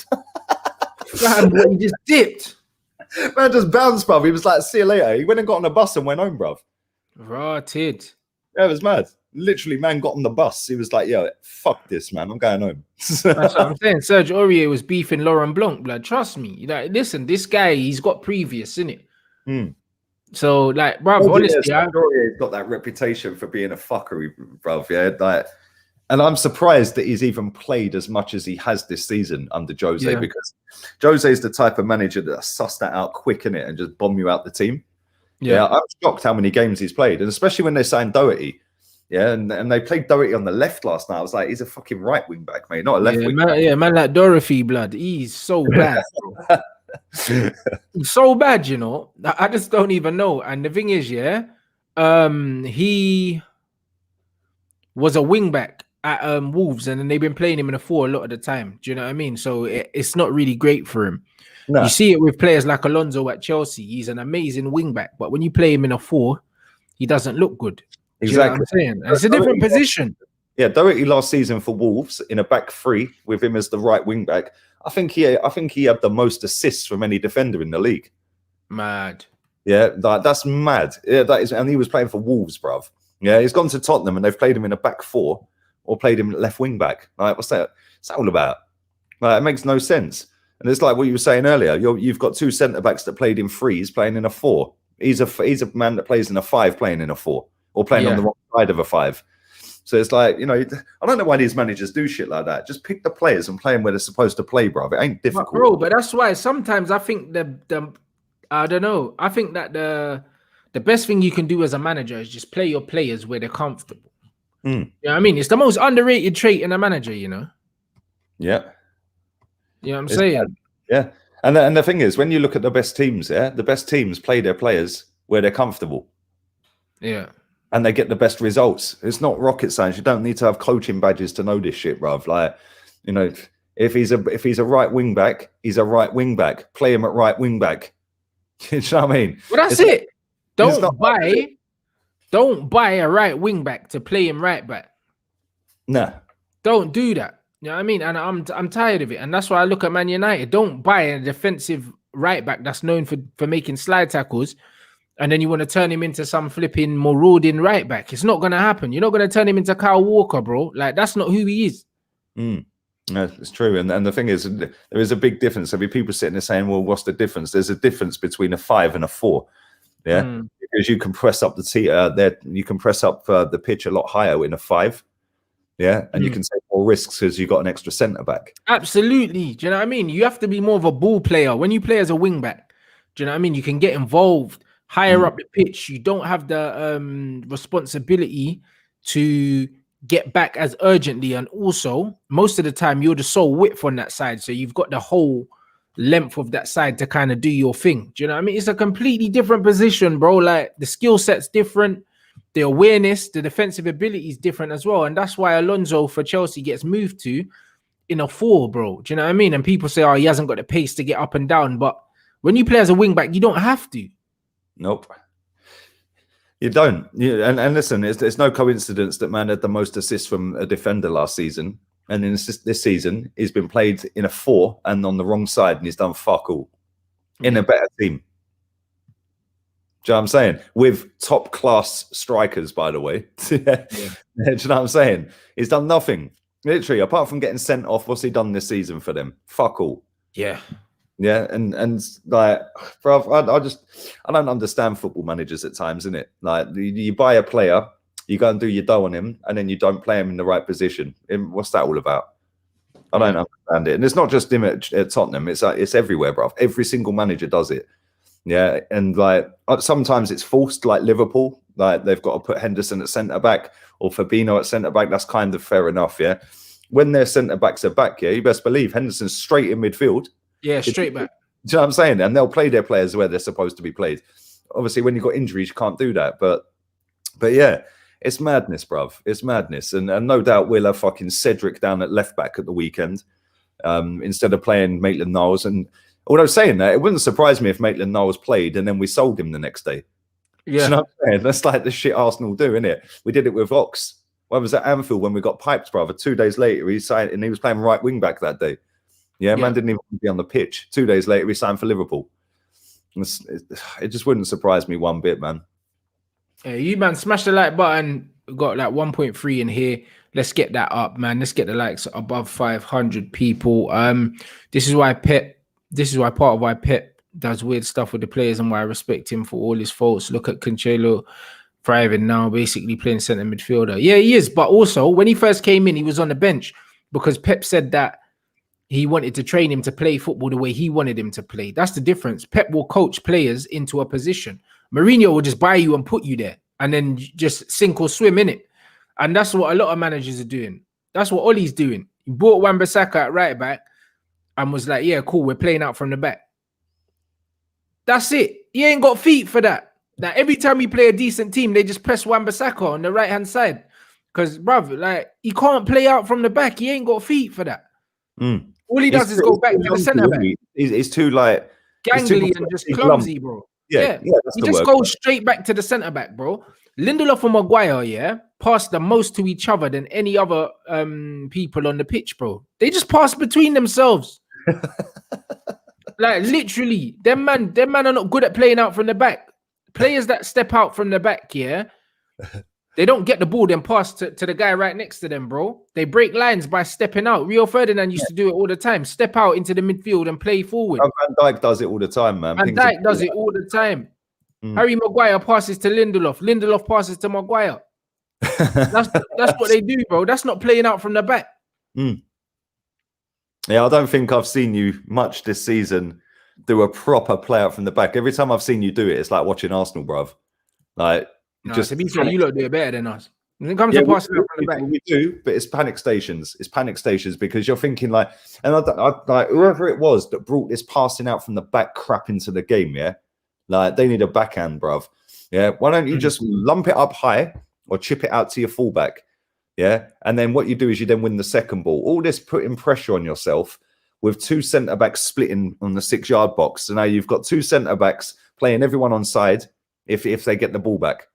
Man, he just dipped. Man just bounced, bruv. He was like, see you later. He went and got on a bus and went home, bruv. Rotted. Yeah, it was mad. Literally, man got on the bus. He was like, yo, fuck this, man. I'm going home. That's what I'm saying. Serge Aurier was beefing Laurent Blanc, blood. Trust me. Like, listen, this guy, he's got previous, innit? So, like, bruv, honestly, Aurier's got that reputation for being a fuckery, bruv. Yeah, like, and I'm surprised that he's even played as much as he has this season under Jose, because Jose is the type of manager that suss that out quick, innit, and just bomb you out the team. Yeah, I'm shocked how many games he's played, and especially when they signed Doherty. Yeah, and they played Doherty on the left last night. I was like, he's a fucking right wing back, mate, not a left wing back. Yeah, man, like Dorothy, blood. He's so bad, bro. He's so bad, you know. I just don't even know. And the thing is, yeah, he was a wing back at Wolves, and then they've been playing him in a 4 a lot of the time. Do you know what I mean? So it's not really great for him. No. You see it with players like Alonso at Chelsea. He's an amazing wing back, but when you play him in a 4, he doesn't look good. Exactly. You know what I'm saying? And it's a different position. Yeah, Doherty last season for Wolves in a back 3 with him as the right wing back. I think he had the most assists from any defender in the league. Mad. Yeah, that's mad. Yeah, that is, and he was playing for Wolves, bruv. Yeah, he's gone to Tottenham and they've played him in a back 4 or played him left wing back. Like, what's that? What's that all about? Like, it makes no sense. And it's like what you were saying earlier. You've got 2 centre backs that played in 3s playing in a 4. He's a man that plays in a 5 playing in a 4 or playing on the wrong side of a 5. So it's like, you know, I don't know why these managers do shit like that. Just pick the players and play them where they're supposed to play, bro. It ain't difficult. Bro, but that's why sometimes I think I don't know. I think that the best thing you can do as a manager is just play your players where they're comfortable. You know what I mean? It's the most underrated trait in a manager, you know? Yeah. You know what I'm saying? Yeah. And the thing is, when you look at the best teams, the best teams play their players where they're comfortable. Yeah. And they get the best results. It's not rocket science. You don't need to have coaching badges to know this shit, bruv. Like, you know, if he's a right wing back, he's a right wing back. Play him at right wing back. You know what I mean? Well, that's it. Don't buy a right wing back to play him right back. No. Don't do that. You know what I mean? And I'm tired of it. And that's why I look at Man United. Don't buy a defensive right back that's known for making slide tackles. And then you want to turn him into some flipping marauding right back. It's not going to happen. You're not going to turn him into Kyle Walker, bro. Like, that's not who he is. No, it's true. And the thing is, there is a big difference. There'll be people sitting there saying, well, what's the difference? There's a difference between a 5 and a 4. Yeah. Because you can press up you can press up the pitch a lot higher in a 5. Yeah. And you can take more risks because you've got an extra centre back. Absolutely. Do you know what I mean? You have to be more of a ball player. When you play as a wing back, do you know what I mean? You can get involved higher up the pitch. You don't have the responsibility to get back as urgently, and also most of the time you're the sole width on that side, so you've got the whole length of that side to kind of do your thing. Do you know what I mean? It's a completely different position, bro. Like the skill set's different, the awareness, the defensive ability is different as well, and that's why Alonso for Chelsea gets moved to in a 4, bro. Do you know what I mean? And people say, oh, he hasn't got the pace to get up and down, but when you play as a wing back, you don't have to. Nope. You don't. And listen, it's no coincidence that man had the most assists from a defender last season. And in this season, he's been played in a 4 and on the wrong side, and he's done fuck all in a better team. Do you know what I'm saying? With top class strikers, by the way. Do you know what I'm saying? He's done nothing. Literally, apart from getting sent off, what's he done this season for them? Fuck all. Yeah. Yeah, and like, bro, I don't understand football managers at times, innit? Like, you buy a player, you go and do your dough on him, and then you don't play him in the right position. What's that all about? I don't understand it. And it's not just him at Tottenham. It's everywhere, bro. Every single manager does it. Yeah, and like sometimes it's forced, like Liverpool, like they've got to put Henderson at centre back or Fabinho at centre back. That's kind of fair enough. Yeah, when their centre backs are back, yeah, you best believe Henderson's straight in midfield. Yeah, straight back. Do you know what I'm saying? And they'll play their players where they're supposed to be played. Obviously, when you've got injuries, you can't do that. But yeah, it's madness, bruv. It's madness. And no doubt we'll have fucking Cedric down at left back at the weekend instead of playing Maitland-Niles. And although saying that, it wouldn't surprise me if Maitland-Niles played and then we sold him the next day. Yeah. You know what I'm saying? That's like the shit Arsenal do, innit? We did it with Ox. When was at Anfield when we got piped, brother? 2 days later, he signed and he was playing right wing back that day. Yeah, man didn't even be on the pitch. 2 days later, he signed for Liverpool. It just wouldn't surprise me one bit, man. Yeah, you man, smash the like button. We've got like 1.3 in here. Let's get that up, man. Let's get the likes above 500 people. This is why part of why Pep does weird stuff with the players and why I respect him for all his faults. Look at Cancelo thriving now, basically playing centre midfielder. Yeah, he is. But also, when he first came in, he was on the bench because Pep said that he wanted to train him to play football the way he wanted him to play. That's the difference. Pep will coach players into a position. Mourinho will just buy you and put you there and then just sink or swim in it. And that's what a lot of managers are doing. That's what Ollie's doing. He bought Wan-Bissaka at right back and was like, yeah, cool, we're playing out from the back. That's it. He ain't got feet for that. Now, every time you play a decent team, they just press Wan-Bissaka on the right-hand side. Because, bruv, like, he can't play out from the back. He ain't got feet for that. All he does is go back to the centre back. He's too, like... gangly and just clumsy, bro. Yeah, he just goes straight back to the centre back, bro. Lindelof and Maguire, pass the most to each other than any other people on the pitch, bro. They just pass between themselves. Like literally, them man are not good at playing out from the back. Players that step out from the back, they don't get the ball then pass to the guy right next to them, bro. They break lines by stepping out. Rio Ferdinand used to do it all the time. Step out into the midfield and play forward. Van Dijk does it all the time, man. Van Dijk does it all the time. Harry Maguire passes to Lindelof. Lindelof passes to Maguire. That's what they do, bro. That's not playing out from the back. Yeah, I don't think I've seen you much this season do a proper play out from the back. Every time I've seen you do it, it's like watching Arsenal, bruv. Like, no, just to be fair, you lot do it better than us. When it comes to passing out from the back, we do, but it's panic stations. It's panic stations because you're thinking like, and I like whoever it was that brought this passing out from the back crap into the game. Yeah, like they need a backhand, bruv. Yeah, why don't you just lump it up high or chip it out to your fullback? Yeah, and then what you do is you then win the second ball. All this putting pressure on yourself with two centre backs splitting on the 6-yard box. So now you've got two centre backs playing everyone on side if they get the ball back.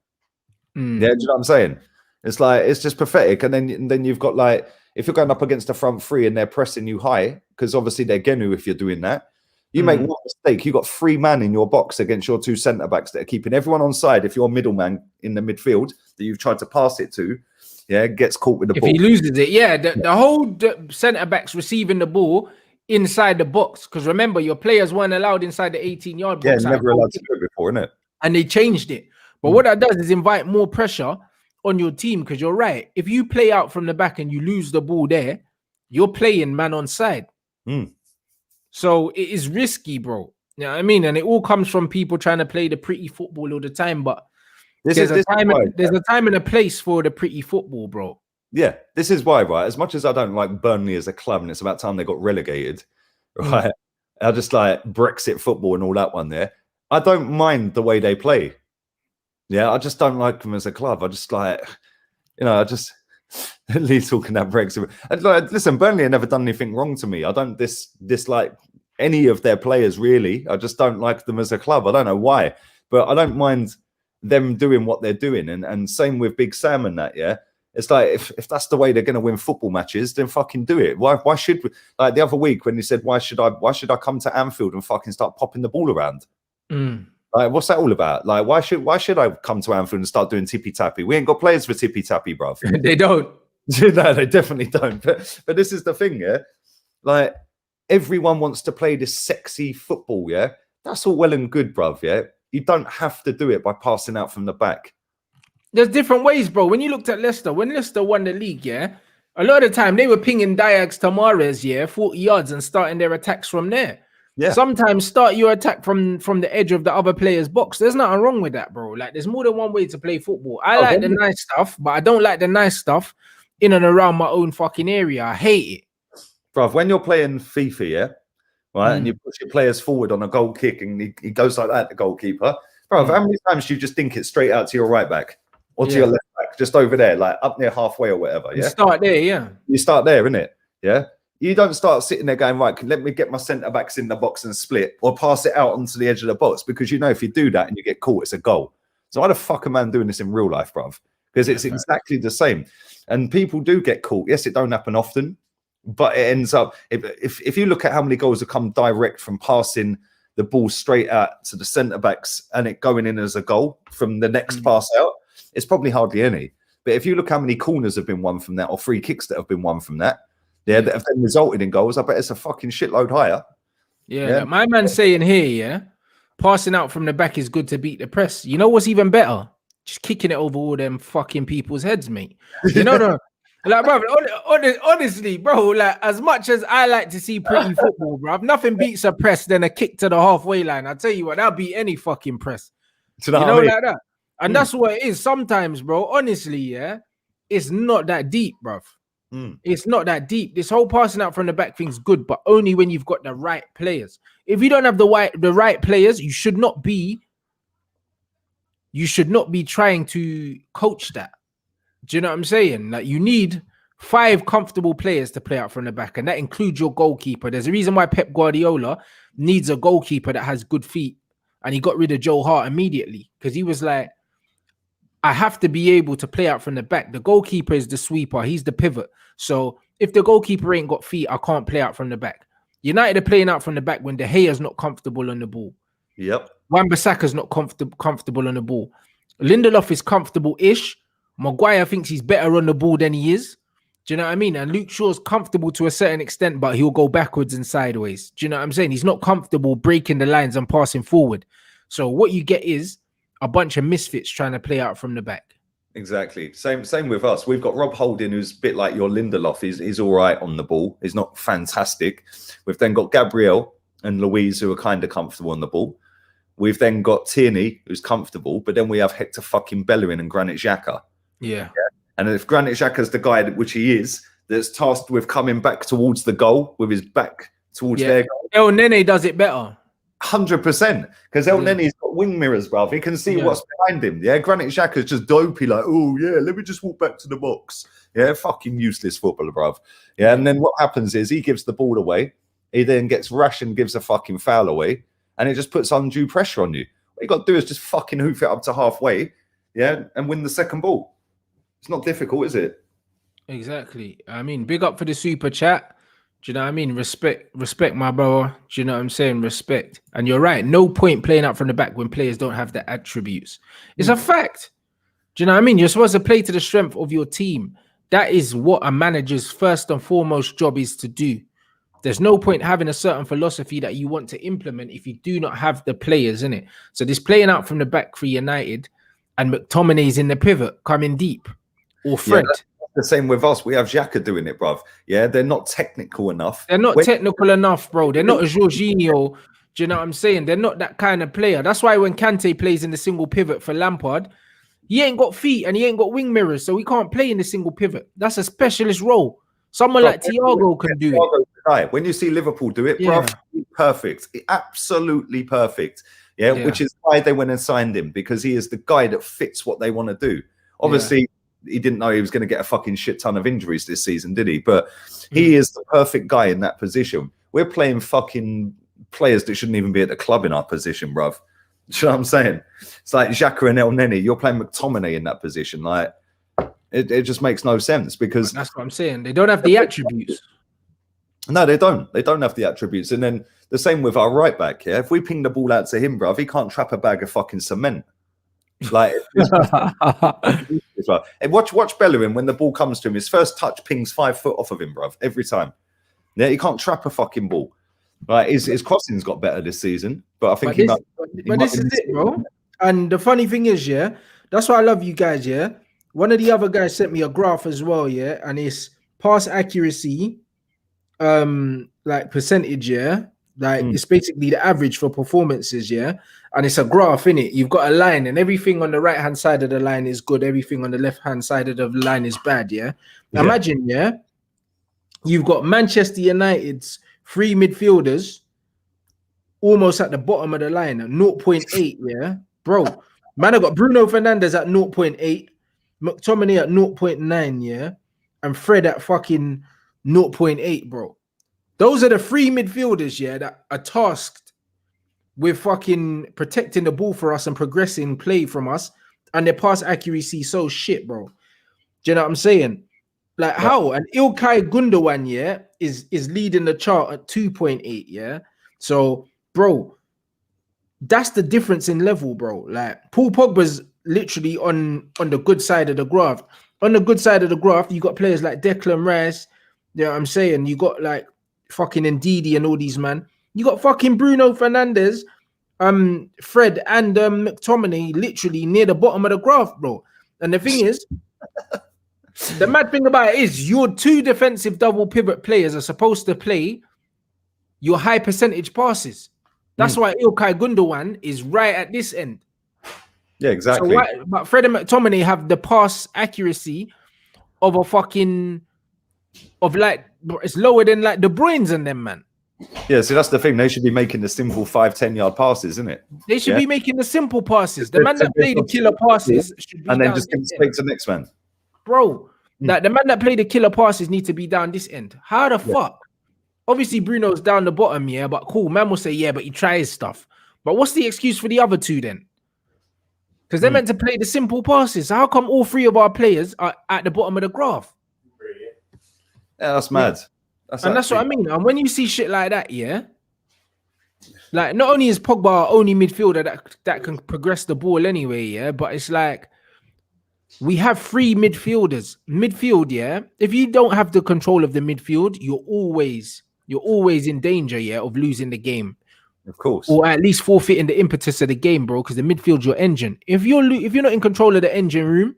Yeah, do you know what I'm saying? It's like it's just pathetic. And then you've got like if you're going up against the front three and they're pressing you high, because obviously they're Genu if you're doing that. You make one mistake, you got 3 man in your box against your 2 centre backs that are keeping everyone on side. If your middleman in the midfield that you've tried to pass it to, gets caught with the ball. If he loses it, the whole centre backs receiving the ball inside the box. Because remember, your players weren't allowed inside the 18-yard box. Yeah, never allowed to do it before, innit? And they changed it. But what that does is invite more pressure on your team. Because you're right. If you play out from the back and you lose the ball there, you're playing man on side. So it is risky, bro. You know what I mean? And it all comes from people trying to play the pretty football all the time. But there's a time and a place for the pretty football, bro. Yeah, this is why, right? As much as I don't like Burnley as a club, and it's about time they got relegated, right? I just like Brexit football and all that one there. I don't mind the way they play. Yeah, I just don't like them as a club. I just like, I just at least talking that Brexit. Like, listen, Burnley have never done anything wrong to me. I don't dislike any of their players really. I just don't like them as a club. I don't know why, but I don't mind them doing what they're doing. And same with Big Sam and that. Yeah, it's like if that's the way they're going to win football matches, then fucking do it. Why should we? Like the other week when you said why should I come to Anfield and fucking start popping the ball around? Like, what's that all about? Like, why should I come to Anfield and start doing tippy tappy? We ain't got players for tippy tappy, bruv. They don't. No, they definitely don't. But this is the thing, yeah. Like, everyone wants to play this sexy football, yeah. That's all well and good, bruv. Yeah, you don't have to do it by passing out from the back. There's different ways, bro. When you looked at Leicester, when Leicester won the league, yeah, a lot of the time they were pinging Diags to Mahrez, yeah, 40 yards and starting their attacks from there. Yeah. Sometimes start your attack from the edge of the other player's box. There's nothing wrong with that, bro. Like, there's more than one way to play football. I like the nice stuff, but I don't like the nice stuff in and around my own fucking area. I hate it. Bruv, when you're playing FIFA, yeah, right, and you push your players forward on a goal kick and he goes like that, the goalkeeper. Bruv, how many times do you just dink it straight out to your right back or to your left back, just over there, like up near halfway or whatever, yeah? You start there, yeah. You start there, innit? Yeah? You don't start sitting there going, right, let me get my centre-backs in the box and split or pass it out onto the edge of the box, because you know if you do that and you get caught, it's a goal. So why the fuck a man doing this in real life, bruv? Because it's exactly the same. And people do get caught. Yes, it don't happen often, but it ends up, if you look at how many goals have come direct from passing the ball straight out to the centre-backs and it going in as a goal from the next pass out, it's probably hardly any. But if you look how many corners have been won from that or free kicks that have been won from that, that have then resulted in goals, I bet it's a fucking shitload higher. Yeah. My man's saying here, yeah, passing out from the back is good to beat the press. You know what's even better? Just kicking it over all them fucking people's heads, mate. You know, like, bro, honestly, bro, like, as much as I like to see pretty football, bro, nothing beats a press than a kick to the halfway line. I tell you what, that'll beat any fucking press. You know, like that. And that's what it is. Sometimes, bro, honestly, yeah, it's not that deep, bro. It's not that deep. This whole passing out from the back thing's good, but only when you've got the right players. If you don't have the right players, you should not be trying to coach that. Do you know what I'm saying? Like, you need 5 comfortable players to play out from the back, and that includes your goalkeeper. There's a reason why Pep Guardiola needs a goalkeeper that has good feet, and he got rid of Joe Hart immediately because he was like, I have to be able to play out from the back. The goalkeeper is the sweeper. He's the pivot. So if the goalkeeper ain't got feet, I can't play out from the back. United are playing out from the back when De Gea's not comfortable on the ball. Yep. Wan-Bissaka's not comfortable on the ball. Lindelof is comfortable-ish. Maguire thinks he's better on the ball than he is. Do you know what I mean? And Luke Shaw's comfortable to a certain extent, but he'll go backwards and sideways. Do you know what I'm saying? He's not comfortable breaking the lines and passing forward. So what you get is a bunch of misfits trying to play out from the back. Exactly. Same with us. We've got Rob Holding, who's a bit like your Lindelof. He's all right on the ball. He's not fantastic. We've then got Gabriel and Louise, who are kind of comfortable on the ball. We've then got Tierney, who's comfortable, but then we have Hector fucking Bellerin and Granit Xhaka. Yeah. And if Granit Xhaka's the guy, which he is, that's tasked with coming back towards the goal with his back towards their goal. El Nene does it better. 100%, because El Nene's got wing mirrors, bruv. He can see what's behind him. Yeah, Granit Xhaka's just dopey, like, oh yeah, let me just walk back to the box. Yeah, fucking useless footballer, bruv. Yeah, and then what happens is he gives the ball away. He then gets rash and gives a fucking foul away, and it just puts undue pressure on you. What you got to do is just fucking hoof it up to halfway, yeah, and win the second ball. It's not difficult, is it? Exactly. I mean, big up for the super chat. Do you know what I mean? Respect, my brother. Do you know what I'm saying? Respect. And you're right. No point playing out from the back when players don't have the attributes. It's a fact. Do you know what I mean? You're supposed to play to the strength of your team. That is what a manager's first and foremost job is to do. There's no point having a certain philosophy that you want to implement if you do not have the players in it. So this playing out from the back for United and McTominay's in the pivot coming deep, or Fred. Yeah, the same with us. We have Xhaka doing it, bruv. Yeah, they're not technical enough. They're not technical enough, bro. They're not a Jorginho. Do you know what I'm saying? They're not that kind of player. That's why when Kante plays in the single pivot for Lampard, He ain't got feet and he ain't got wing mirrors, so he can't play in the single pivot. That's a specialist role. Someone like Thiago can do it. When you see Liverpool do it, Yeah. bro, perfect. Absolutely perfect. Yeah, which is why they went and signed him, because he is the guy that fits what they want to do. Obviously, he didn't know he was going to get a fucking shit ton of injuries this season, did he? But he is the perfect guy in that position. We're playing fucking players that shouldn't even be at the club in our position, bruv. Do you know what I'm saying? It's like Xhaka and El Neni. You're playing McTominay in that position. Like, it just makes no sense, because that's what I'm saying. They don't have the attributes. No, they don't. They don't have the attributes. And then the same with our right back. Yeah, if we ping the ball out to him, bruv, he can't trap a bag of fucking cement. Like, and watch Bellerin when the ball comes to him. His first touch pings 5 foot off of him, bruv, every time. Yeah, he can't trap a fucking ball. Like, his crossing's got better this season, but I think this is it, bro. And the funny thing is, yeah, that's why I love you guys. Yeah, one of the other guys sent me a graph as well. Yeah, and it's pass accuracy, like percentage. Yeah, like it's basically the average for performances. Yeah, and it's a graph in it. You've got a line, and everything on the right hand side of the line is good. Everything on the left hand side of the line is bad. Yeah, imagine. Yeah, you've got Manchester United's 3 midfielders almost at the bottom of the line at 0.8, yeah? Bro, man, I got Bruno Fernandes at 0.8, McTominay at 0.9, yeah? And Fred at fucking 0.8, bro. Those are the 3 midfielders, yeah, that are tasked with fucking protecting the ball for us and progressing play from us, and their pass accuracy so shit, bro. Do you know what I'm saying? Like, how? And Ilkay Gundogan, yeah, is leading the chart at 2.8, yeah? So, bro, that's the difference in level, bro. Like, Paul Pogba's literally on the good side of the graph. On the good side of the graph, you got players like Declan Rice, you know what I'm saying? You got, like, fucking Ndidi and all these, man. You got fucking Bruno Fernandes, Fred, and McTominay literally near the bottom of the graph, bro. And the thing is... the mad thing about it is your 2 defensive double pivot players are supposed to play your high percentage passes. That's why Ilkay Gundogan is right at this end. Yeah, exactly. So but Fred and McTominay have the pass accuracy of a fucking it's lower than like De Bruyne's and them, man. Yeah, so that's the thing. They should be making the simple 5-10 yard passes, isn't it? They should be making the simple passes. The man that play the killer passes should be, and then just take to the next man. Bro, like the man that play the killer passes need to be down this end. How the fuck? Obviously, Bruno's down the bottom, yeah, but cool. Man will say, yeah, but he tries stuff. But what's the excuse for the other 2 then? Because they're meant to play the simple passes. So how come all 3 of our players are at the bottom of the graph? Yeah, that's mad. That's what I mean. And when you see shit like that, yeah, like not only is Pogba our only midfielder that can progress the ball anyway, yeah, but it's like we have 3 midfielders. Midfield, yeah. If you don't have the control of the midfield, you're always in danger, yeah, of losing the game. Of course. Or at least forfeiting the impetus of the game, bro, because the midfield's your engine. If you're not in control of the engine room,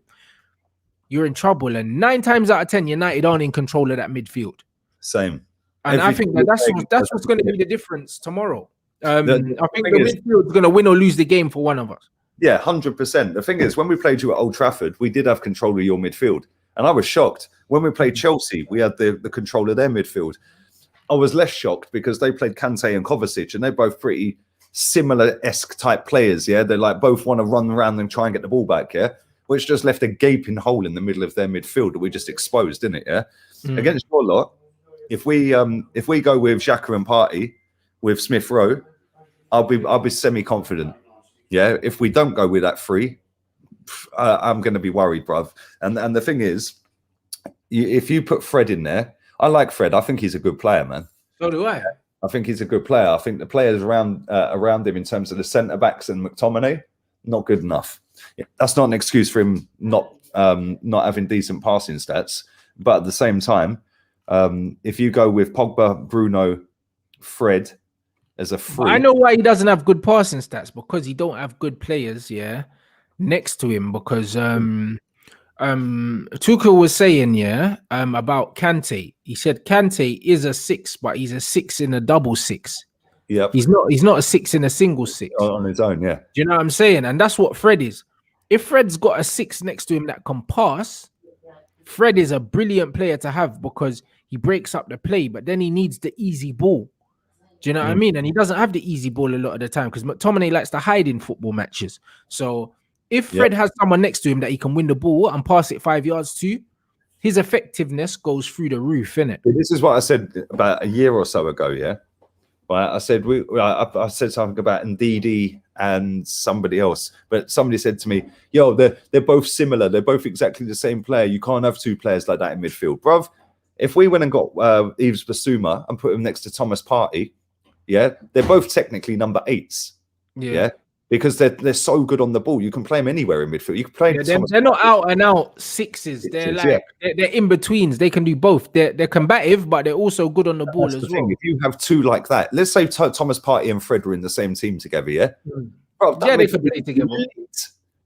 you're in trouble. And 9 times out of 10, United aren't in control of that midfield. Same. And I think that's what's going to be the difference tomorrow. I think the midfield's going to win or lose the game for one of us. Yeah, 100%. The thing is, when we played you at Old Trafford, we did have control of your midfield. And I was shocked. When we played Chelsea, we had the control of their midfield. I was less shocked because they played Kante and Kovacic, and they're both pretty similar-esque type players, yeah? They like both want to run around and try and get the ball back, yeah? Which just left a gaping hole in the middle of their midfield that we just exposed, didn't it, yeah? Against your lot, if we go with Xhaka and Partey with Smith Rowe, I'll be semi-confident. Yeah, if we don't go with that 3, I'm going to be worried, bruv. And the thing is, if you put Fred in there, I like Fred. I think he's a good player, man. So do I. I think he's a good player. I think the players around him in terms of the centre backs and McTominay, not good enough. Yeah, that's not an excuse for him not having decent passing stats. But at the same time, if you go with Pogba, Bruno, Fred as a 3, I know why he doesn't have good passing stats, because he don't have good players, yeah, next to him. Because Tuchel was saying, yeah, about Kante. He said Kante is a 6, but he's a 6 in a double 6. Yeah, he's not a 6 in a single 6 on his own. Yeah, do you know what I'm saying? And that's what Fred is. if Fred's got a 6 next to him that can pass, Fred is a brilliant player to have because he breaks up the play, but then he needs the easy ball. Do you know what I mean? And he doesn't have the easy ball a lot of the time because McTominay likes to hide in football matches. So if Fred has someone next to him that he can win the ball and pass it 5 yards to, his effectiveness goes through the roof, innit? This is what I said about a year or so ago, yeah? Right, I said I said something about Ndidi and somebody else, but somebody said to me, "Yo, they're both similar. They're both exactly the same player. You can't have two players like that in midfield, bruv." If we went and got Yves Bissouma and put him next to Thomas Partey, yeah, they're both technically number 8s, yeah, because they're so good on the ball. You can play them anywhere in midfield. You can play. They're not out and out 6s. They're like they're in betweens. They can do both. They're combative, but they're also good on the ball as well. If you have two like that, let's say Thomas Partey and Fred were in the same team together, yeah, bro, they can play together.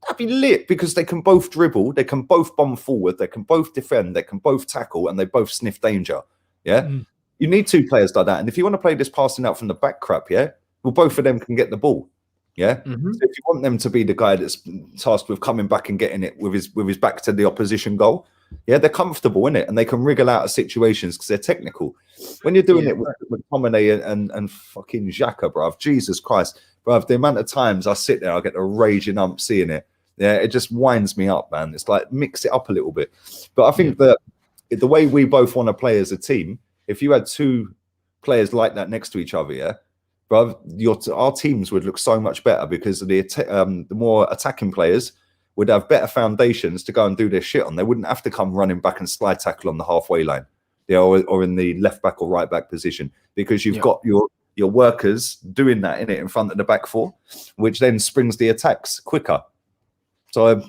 That'd be lit because they can both dribble, they can both bomb forward, they can both defend, they can both tackle, and they both sniff danger. Yeah, you need two players like that. And if you want to play this passing out from the back crap, yeah, well, both of them can get the ball. Yeah. So if you want them to be the guy that's tasked with coming back and getting it with his back to the opposition goal, yeah, they're comfortable in it and they can wriggle out of situations because they're technical. When you're doing it with McTominay and fucking Xhaka, bruv, Jesus Christ, bruv, the amount of times I sit there, I get a raging ump seeing it. Yeah, it just winds me up, man. It's like mix it up a little bit. But I think that the way we both want to play as a team, if you had two players like that next to each other, yeah, bruv, our teams would look so much better because the more attacking players would have better foundations to go and do their shit on. They wouldn't have to come running back and slide tackle on the halfway line, yeah, or in the left back or right back position because you've got your workers doing that in it in front of the back four, which then springs the attacks quicker. So,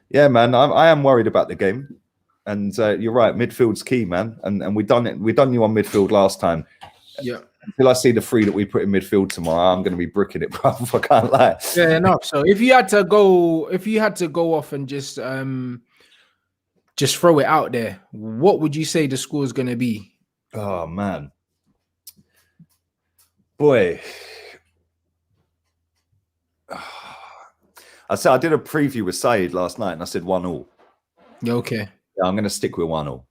yeah, man, I am worried about the game, and you're right. Midfield's key, man, and we done you on midfield last time. Yeah. Until I see the 3 that we put in midfield tomorrow, I'm going to be bricking it, bro. I can't lie. Fair enough. So if you had to go off and just throw it out there, what would you say the score is going to be? Oh man, boy. I did a preview with Saeed last night, and I said 1-1. Yeah, okay. Yeah, I'm going to stick with 1-1.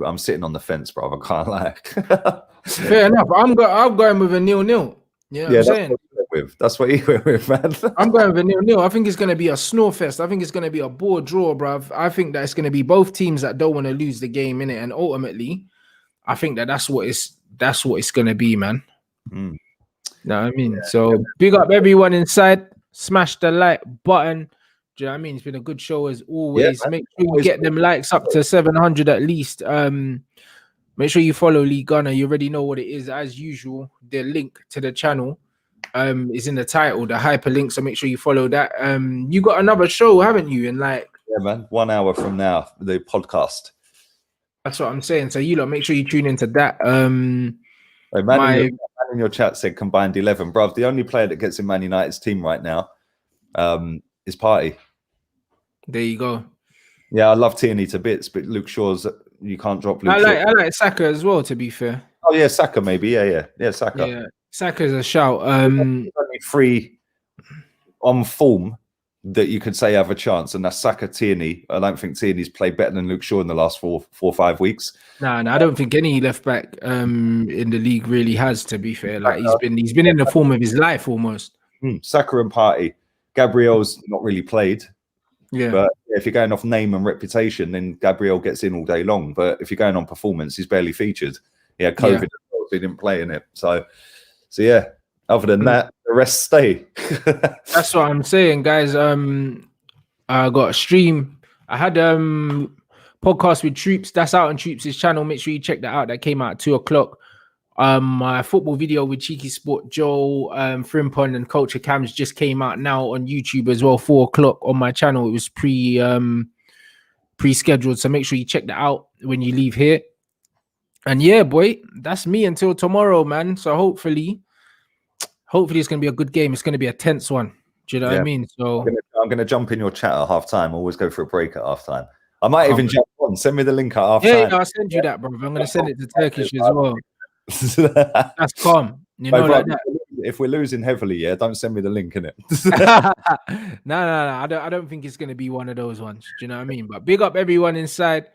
I'm sitting on the fence, bro. I can't lie. Fair enough. I'm going with a 0-0. You know what I'm saying? That's what you went with, man. I'm going with a 0-0. I think it's going to be a snore fest. I think it's going to be a bore draw, bruv. I think that it's going to be both teams that don't want to lose the game, innit? And ultimately, I think that's what it's going to be, man. Know what I mean? So big up everyone inside. Smash the like button. Do you know what I mean? It's been a good show as always. Make sure you get them likes up to 700 at least. Make sure you follow Lee Gunner. You already know what it is. As usual, the link to the channel is in the title, the hyperlink. So make sure you follow that. You got another show, haven't you? And yeah, man, 1 hour from now, the podcast. That's what I'm saying. So you lot, make sure you tune into that. Hey, man in your chat said combined 11, bruv. The only player that gets in Man United's team right now is Partey. There you go. Yeah, I love Tierney to bits, but Luke Shaw's you can't drop Luke. I like Saka as well, to be fair. Oh yeah, Saka maybe. Yeah, Saka. Yeah, Saka's a shout. Only 3 on form that you could say have a chance, and that's Saka, Tierney. I don't think Tierney's played better than Luke Shaw in the last 4 or 5 weeks. No, I don't think any left back in the league really has. To be fair, like he's been in the form of his life almost. Saka and Partey. Gabriel's not really played. Yeah, but if you're going off name and reputation, then Gabriel gets in all day long. But if you're going on performance, he's barely featured. Yeah, COVID, so he didn't play in it. So yeah. Other than that, the rest stay. That's what I'm saying, guys. I got a stream. I had podcast with Troops. That's out on Troops' channel. Make sure you check that out. That came out at 2:00. My football video with Cheeky Sport Joe, Frimpon and Culture Cams just came out now on YouTube as well. 4:00 on my channel. It was pre-scheduled, so make sure you check that out when you leave here. And yeah, boy, that's me until tomorrow, man. So hopefully it's gonna be a good game. It's gonna be a tense one. Do you know what I mean? So I'm gonna jump in your chat at half time. Always go for a break at half time. I might even jump on. Send me the link at half time. Yeah, I'll send you that, bro. I'm gonna send it to Turkish as well. That's calm. You know, like that. if we're losing heavily, yeah, don't send me the link in it. No. I don't think it's gonna be one of those ones. Do you know what I mean? But big up everyone inside.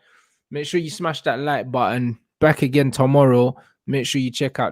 Make sure you smash that like button. Back again tomorrow. Make sure you check out